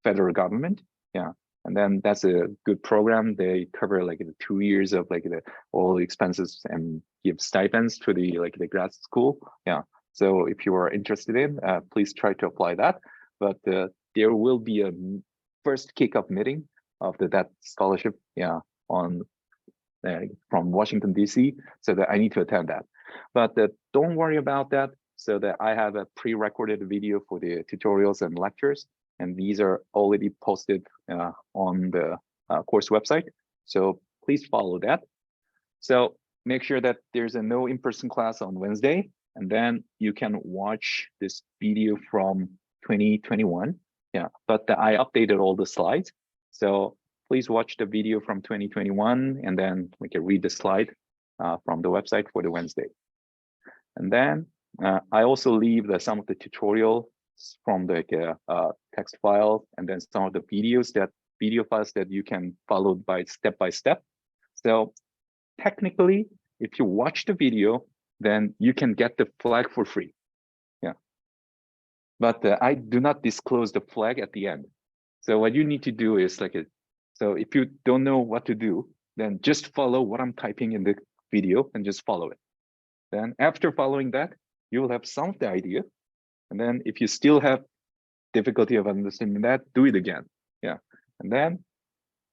federal government. Yeah. And then that's a good program. They cover like 2 years of like all the expenses and give stipends to the grad school. Yeah. So if you are interested in, please try to apply that. But there will be a first kickoff meeting of that scholarship. Yeah, on from Washington DC. So that I need to attend that. But don't worry about that. So that I have a pre-recorded video for the tutorials and lectures. And these are already posted on the course website. So please follow that. So make sure that there's no in-person class on Wednesday, and then you can watch this video from 2021. Yeah, but I updated all the slides. So please watch the video from 2021, and then we can read the slide from the website for the Wednesday. And then I also leave some of the tutorial from the text file, and then some of the video files that you can follow by step. So technically, if you watch the video, then you can get the flag for free. Yeah. But I do not disclose the flag at the end. So what you need to do is so if you don't know what to do, then just follow what I'm typing in the video and just follow it. Then after following that, you will have some of the idea. And then if you still have difficulty of understanding that, do it again. Yeah. And then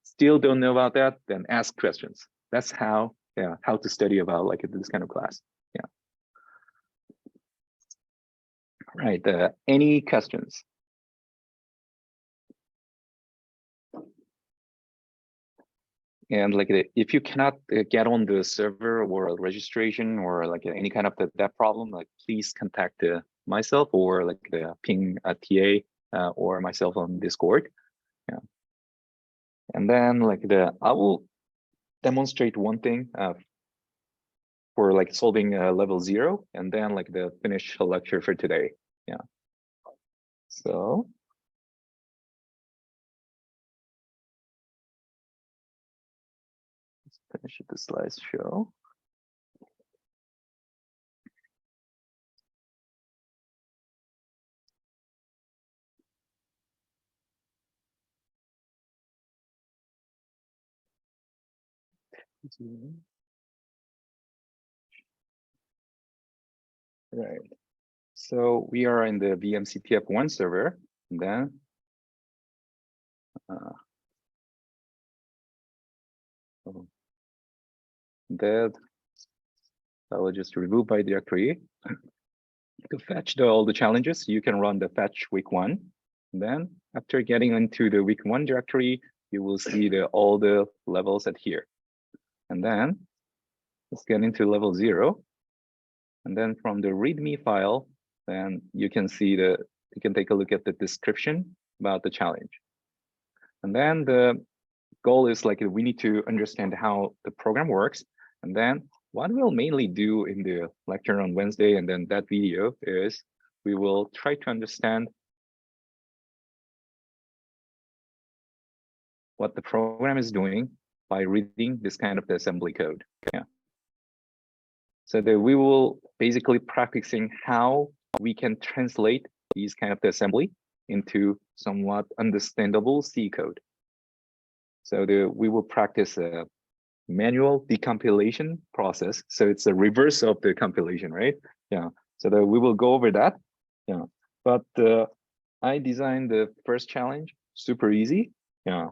still don't know about that, then ask questions. That's how yeah, how to study about like this kind of class. Yeah. Right. Any questions? And like if you cannot get on the server or registration or like any kind of that problem, like please contact myself or like the ping TA or myself on Discord. Yeah. And then like I will demonstrate one thing for like solving level 0, and then like the finish lecture for today. Yeah. So. Finish the slideshow. Right. So we are in the VMCTF1 server, and then that I will just remove my directory. To fetch all the challenges, you can run the fetch week 1. And then after getting into the week 1 directory, you will see all the levels at here. And then let's get into level 0. And then from the README file, then you can see you can take a look at the description about the challenge. And then the goal is like we need to understand how the program works. And then what we'll mainly do in the lecture on Wednesday and then that video is we will try to understand what the program is doing by reading this kind of the assembly code. Yeah. So that we will basically practicing how we can translate these kind of the assembly into somewhat understandable C code. So we will practice a manual decompilation process. So it's a reverse of the compilation, right? Yeah. So we will go over that. Yeah. But I designed the first challenge super easy. Yeah.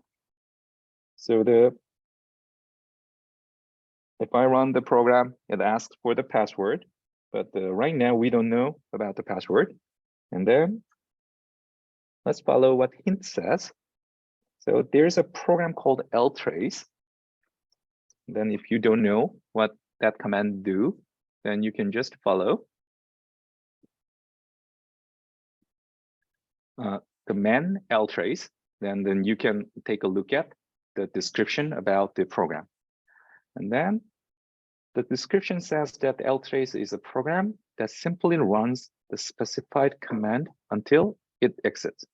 So if I run the program, it asks for the password, but right now we don't know about the password. And then let's follow what hint says. So there's a program called ltrace. Then if you don't know what that command do, then you can just follow command ltrace. Then you can take a look at the description about the program. And then the description says that ltrace is a program that simply runs the specified command until it exits.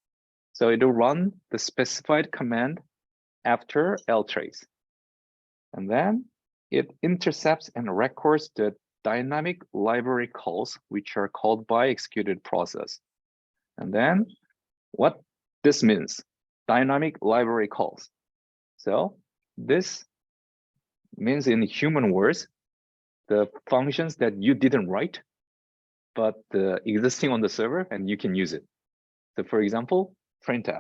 So it'll run the specified command after ltrace. And then it intercepts and records the dynamic library calls, which are called by executed process. And then what this means, dynamic library calls. So this means in human words, the functions that you didn't write, but existing on the server and you can use it. So for example, printf,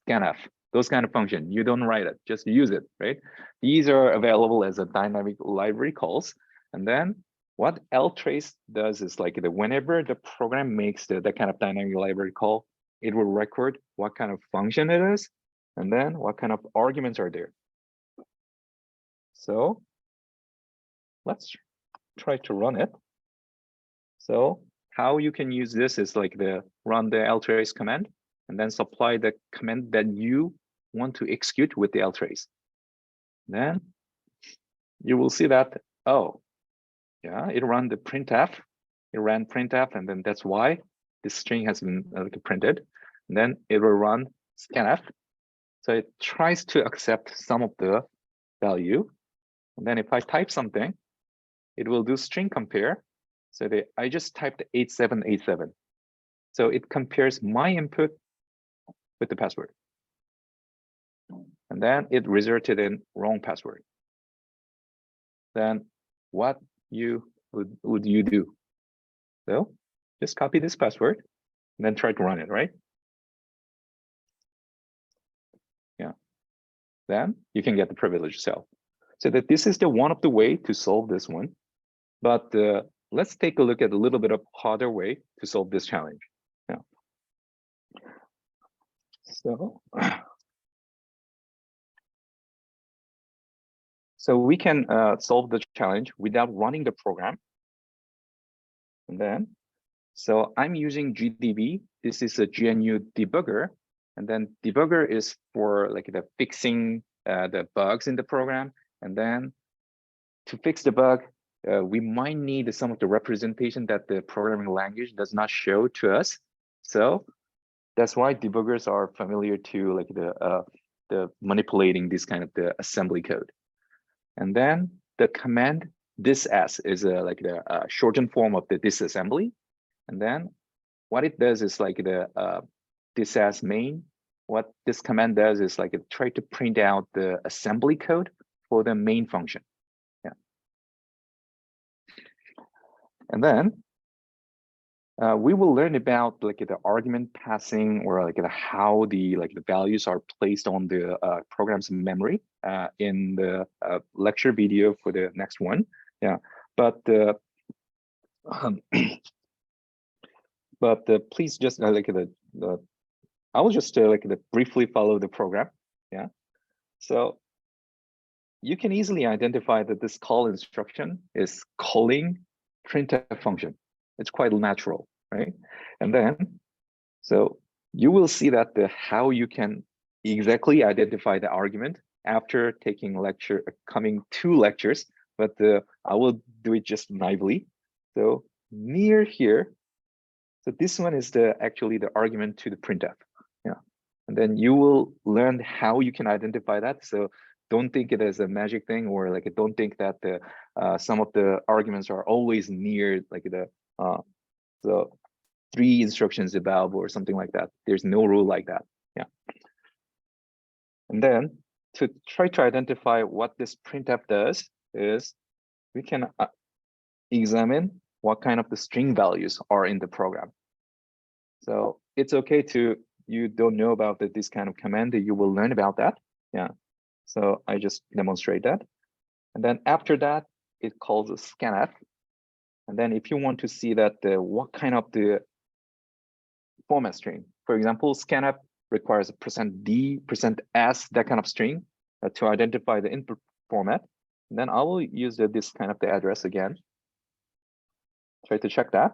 scanf, those kind of functions, you don't write it, just use it, right? These are available as a dynamic library calls. And then what ltrace does is like whenever the program makes that kind of dynamic library call, it will record what kind of function it is, and then what kind of arguments are there. So let's try to run it. So how you can use this is like run the ltrace command and then supply the command that you want to execute with the ltrace. Then you will see that, oh, yeah, it ran the printf. It ran printf, and then that's why this string has been printed. And then it will run scanf. So it tries to accept some of the value. And then if I type something, it will do string compare. So I just typed 8787. So it compares my input with the password. And then it resulted in wrong password. Then what would you do? So just copy this password and then try to run it, right? Yeah. Then you can get the privilege cell. So that this is the one of the way to solve this one. But let's take a look at a little bit of harder way to solve this challenge. Yeah. So we can solve the challenge without running the program. And then, so I'm using GDB. This is a GNU debugger. And then debugger is for like the fixing the bugs in the program. And then to fix the bug, we might need some of the representation that the programming language does not show to us. So that's why debuggers are familiar to like the manipulating this kind of the assembly code. And then the command dis is like the shortened form of the disassembly. And then what it does is like the dis main. What this command does is like it try to print out the assembly code for the main function. Yeah. And then we will learn about like the argument passing or like how the values are placed on the program's memory in the lecture video for the next one. Yeah, but please just I will just briefly follow the program. Yeah, so you can easily identify that this call instruction is calling printf function. It's quite natural, right? And then, so you will see that how you can exactly identify the argument after taking coming 2 lectures, but I will do it just naively. So near here, so this one is actually the argument to the printf. Yeah, and then you will learn how you can identify that. So don't think it as a magic thing, or like don't think that some of the arguments are always near like the 3 instructions above or something like that. There's no rule like that. Yeah. And then to try to identify what this printf does is we can examine what kind of the string values are in the program. So it's okay to, you don't know about this kind of command, that you will learn about that. Yeah. So I just demonstrate that. And then after that, it calls a scanf. And then if you want to see that what kind of the format string, for example, scanf requires a %d, %s, that kind of string to identify the input format. And then I will use this kind of the address again. Try to check that.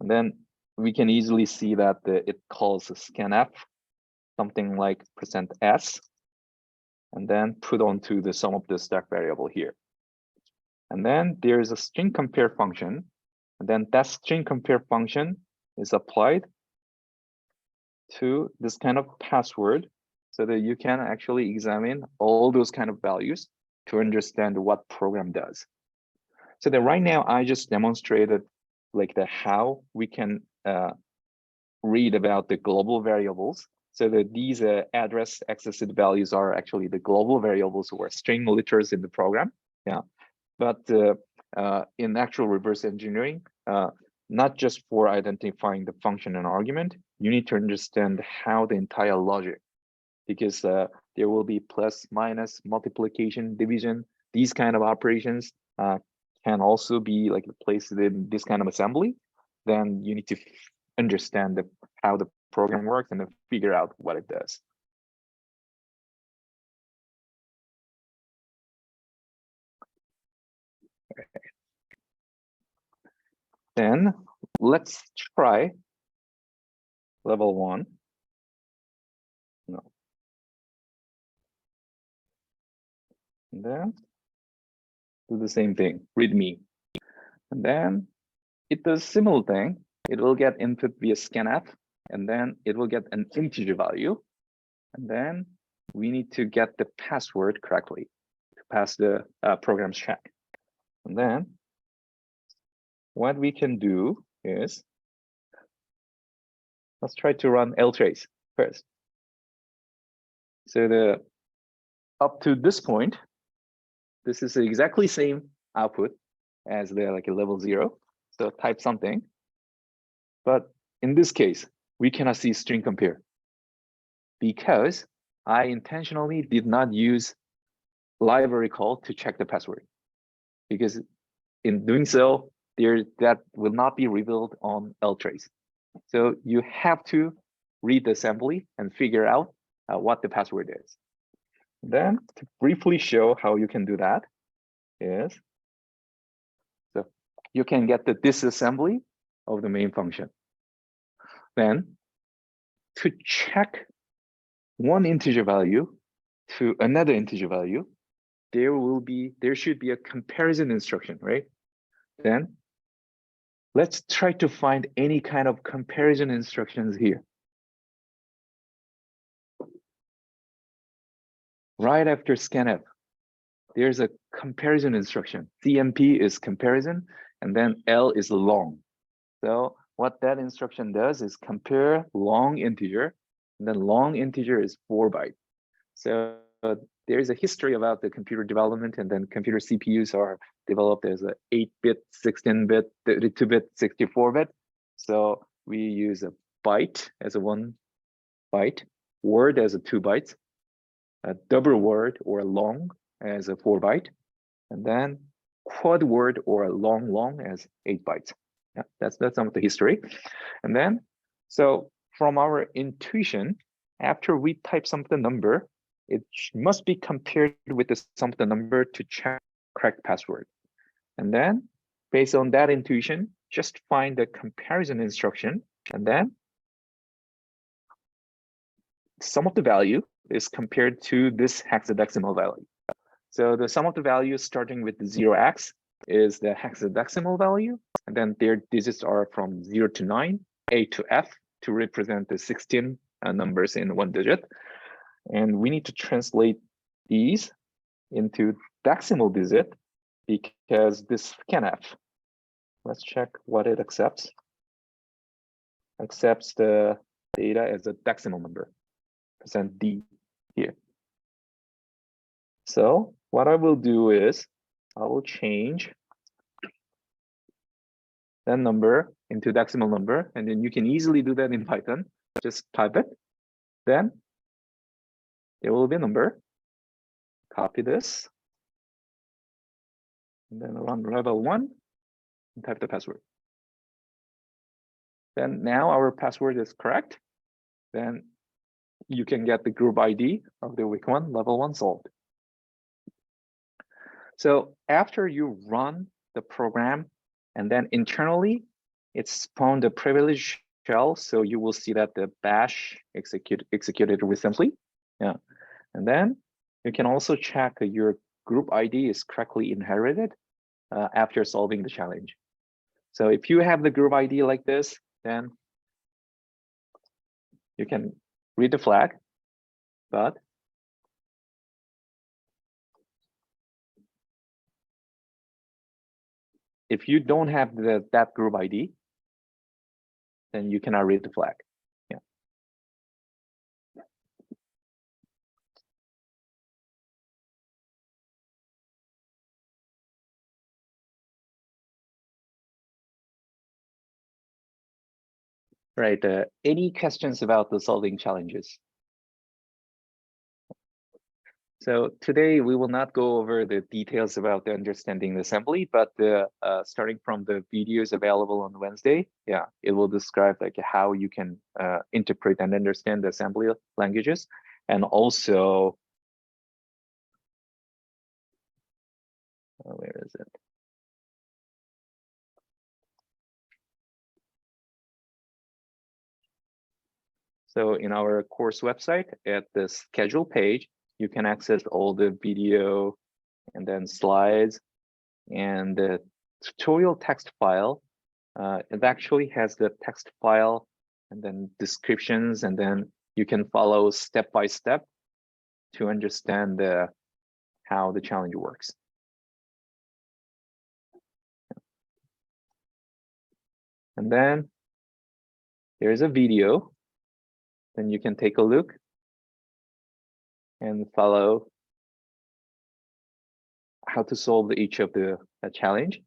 And then we can easily see that it calls a scanf, something like %s, and then put onto the sum of the stack variable here. And then there's a string compare function. And then that string compare function is applied to this kind of password so that you can actually examine all those kind of values to understand what program does. So that right now I just demonstrated like how we can read about the global variables. So that these address accessed values are actually the global variables or string letters in the program. Yeah, but in actual reverse engineering, not just for identifying the function and argument, you need to understand how the entire logic, because there will be plus, minus, multiplication, division, these kind of operations can also be like placed in this kind of assembly. Then you need to understand how the program works and then figure out what it does. Okay. Then let's try level 1. No. And then do the same thing, readme. And then it does similar thing. It will get input via scanf, and then it will get an integer value. And then we need to get the password correctly to pass the program's check. And then what we can do is, let's try to run ltrace first. So up to this point, this is exactly same output as the like a level 0. So type something. But in this case, we cannot see string compare because I intentionally did not use library call to check the password, because in doing so, that will not be revealed on ltrace. So you have to read the assembly and figure out what the password is. Then to briefly show how you can do that is, so you can get the disassembly of the main function. Then to check one integer value to another integer value, there should be a comparison instruction, right? Then let's try to find any kind of comparison instructions here. Right after scanf, there's a comparison instruction. CMP is comparison, and then L is long. So what that instruction does is compare long integer, and then long integer is 4 bytes. So there's a history about the computer development, and then computer CPUs are developed as a 8-bit, 16-bit, 32-bit, 64-bit. So we use a byte as a 1 byte, word as a 2 bytes, a double word or long as a 4 byte, and then quad word or long as 8 bytes. Yeah, that's some of the history. And then, so from our intuition, after we type some of the number, it must be compared with the sum of the number to check correct password. And then based on that intuition, just find the comparison instruction, and then sum of the value is compared to this hexadecimal value. So the sum of the values starting with 0x is the hexadecimal value, and then their digits are from 0 to 9, A to F to represent the 16 numbers in 1 digit. And we need to translate these into decimal digit because this scanf, let's check what it accepts. Accepts the data as a decimal number, %D here. So what I will do is I will change that number into decimal number, and then you can easily do that in Python. Just type it, then there will be a number. Copy this, and then run level 1 and type the password. Then now our password is correct. Then you can get the group ID of the week 1 level 1 solved. So after you run the program, and then internally, it's spawned a privileged shell. So you will see that the bash executed recently. Yeah. And then you can also check your group ID is correctly inherited after solving the challenge. So if you have the group ID like this, then you can read the flag, but if you don't have that group ID, then you cannot read the flag. Yeah. Right. Any questions about the solving challenges? So today we will not go over the details about the understanding the assembly, but starting from the videos available on Wednesday, yeah, it will describe like how you can interpret and understand the assembly languages, and also where is it? So in our course website at the schedule page, you can access all the video and then slides and the tutorial text file. It actually has the text file and then descriptions, and then you can follow step by step to understand how the challenge works. And then there's a video, then you can take a look and follow how to solve each of the challenge.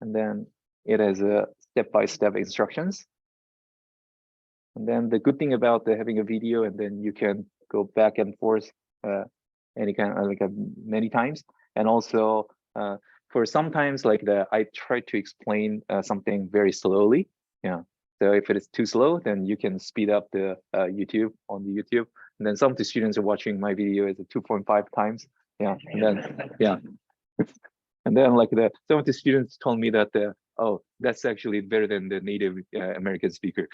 And then it has a step-by-step instructions. And then the good thing about having a video, and then you can go back and forth any kind of many times. And also for sometimes I try to explain something very slowly. Yeah. So if it is too slow, then you can speed up the YouTube on the YouTube. And then some of the students are watching my video at 2.5 times. Yeah. And then yeah. And then some of the students told me that oh, that's actually better than the native American speaker.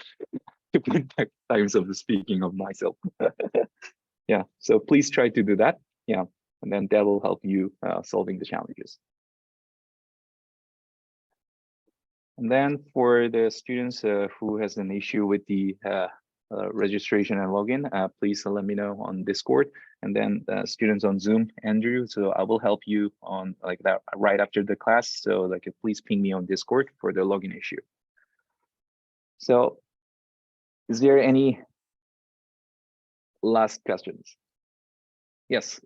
2.5 times of the speaking of myself. Yeah, so please try to do that. Yeah, and then that will help you solving the challenges. And then for the students who has an issue with the registration and login, please let me know on Discord. And then students on Zoom, Andrew, so I will help you on that right after the class. So please ping me on Discord for the login issue. So is there any last questions? Yes.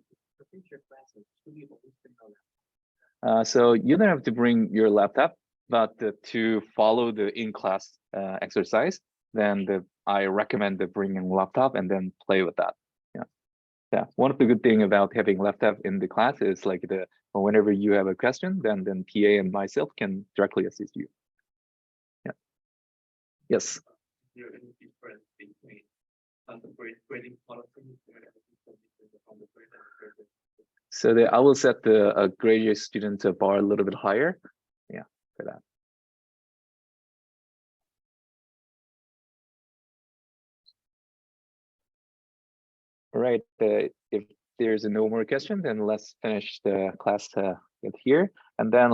So you don't have to bring your laptop, but to follow the in-class exercise, then I recommend bringing laptop and then play with that. Yeah, yeah. One of the good thing about having laptop in the class is whenever you have a question, then PA and myself can directly assist you. Yeah. Yes. So I will set the graduate student bar a little bit higher. Yeah, for that. All right. If there's no more question, then let's finish the class here. And then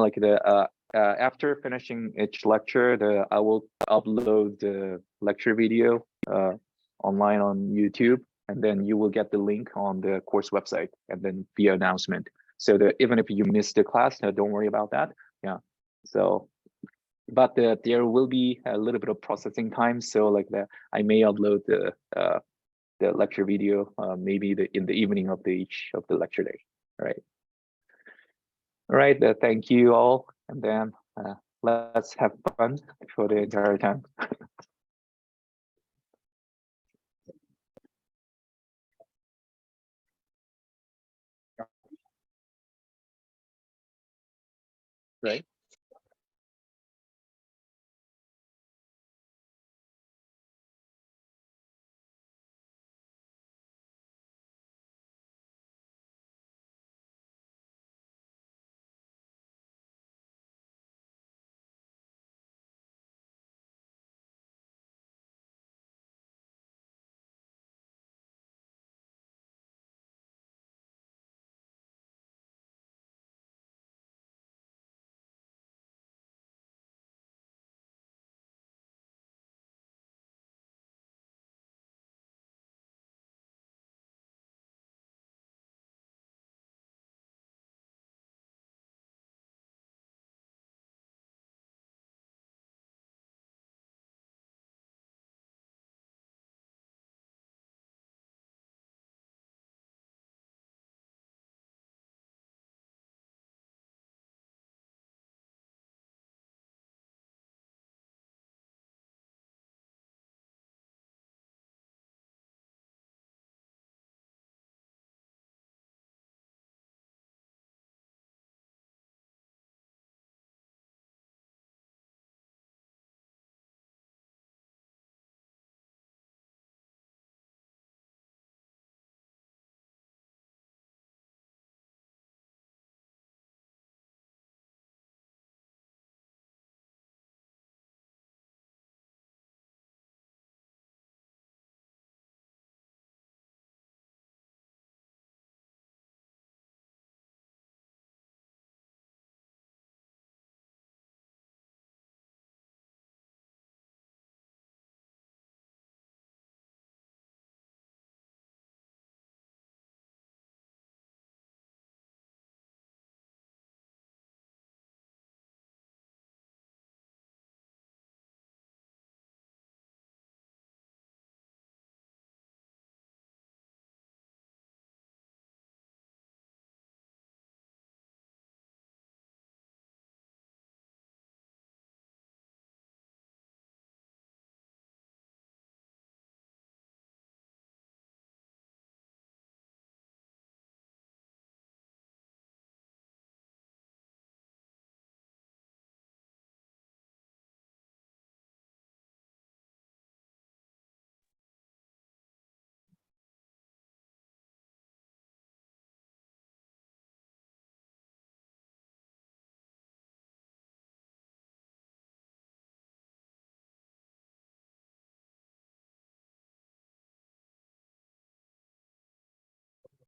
after finishing each lecture, I will upload the lecture video online on YouTube, and then you will get the link on the course website and then via announcement. So that even if you miss the class, don't worry about that. Yeah. So, but there will be a little bit of processing time. So I may upload the lecture video maybe in the evening of each of the lecture day. All right. All right. Thank you all, and then let's have fun for the entire time. Right.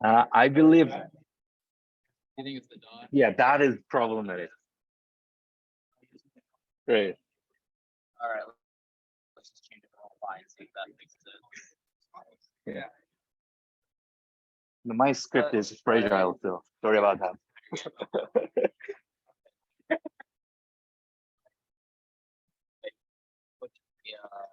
I believe, I think it's the dot. yeah, that is problematic. Great. All right. Let's just change it to line, see if that fixes it. Yeah. My script is fragile, so sorry about that. Yeah.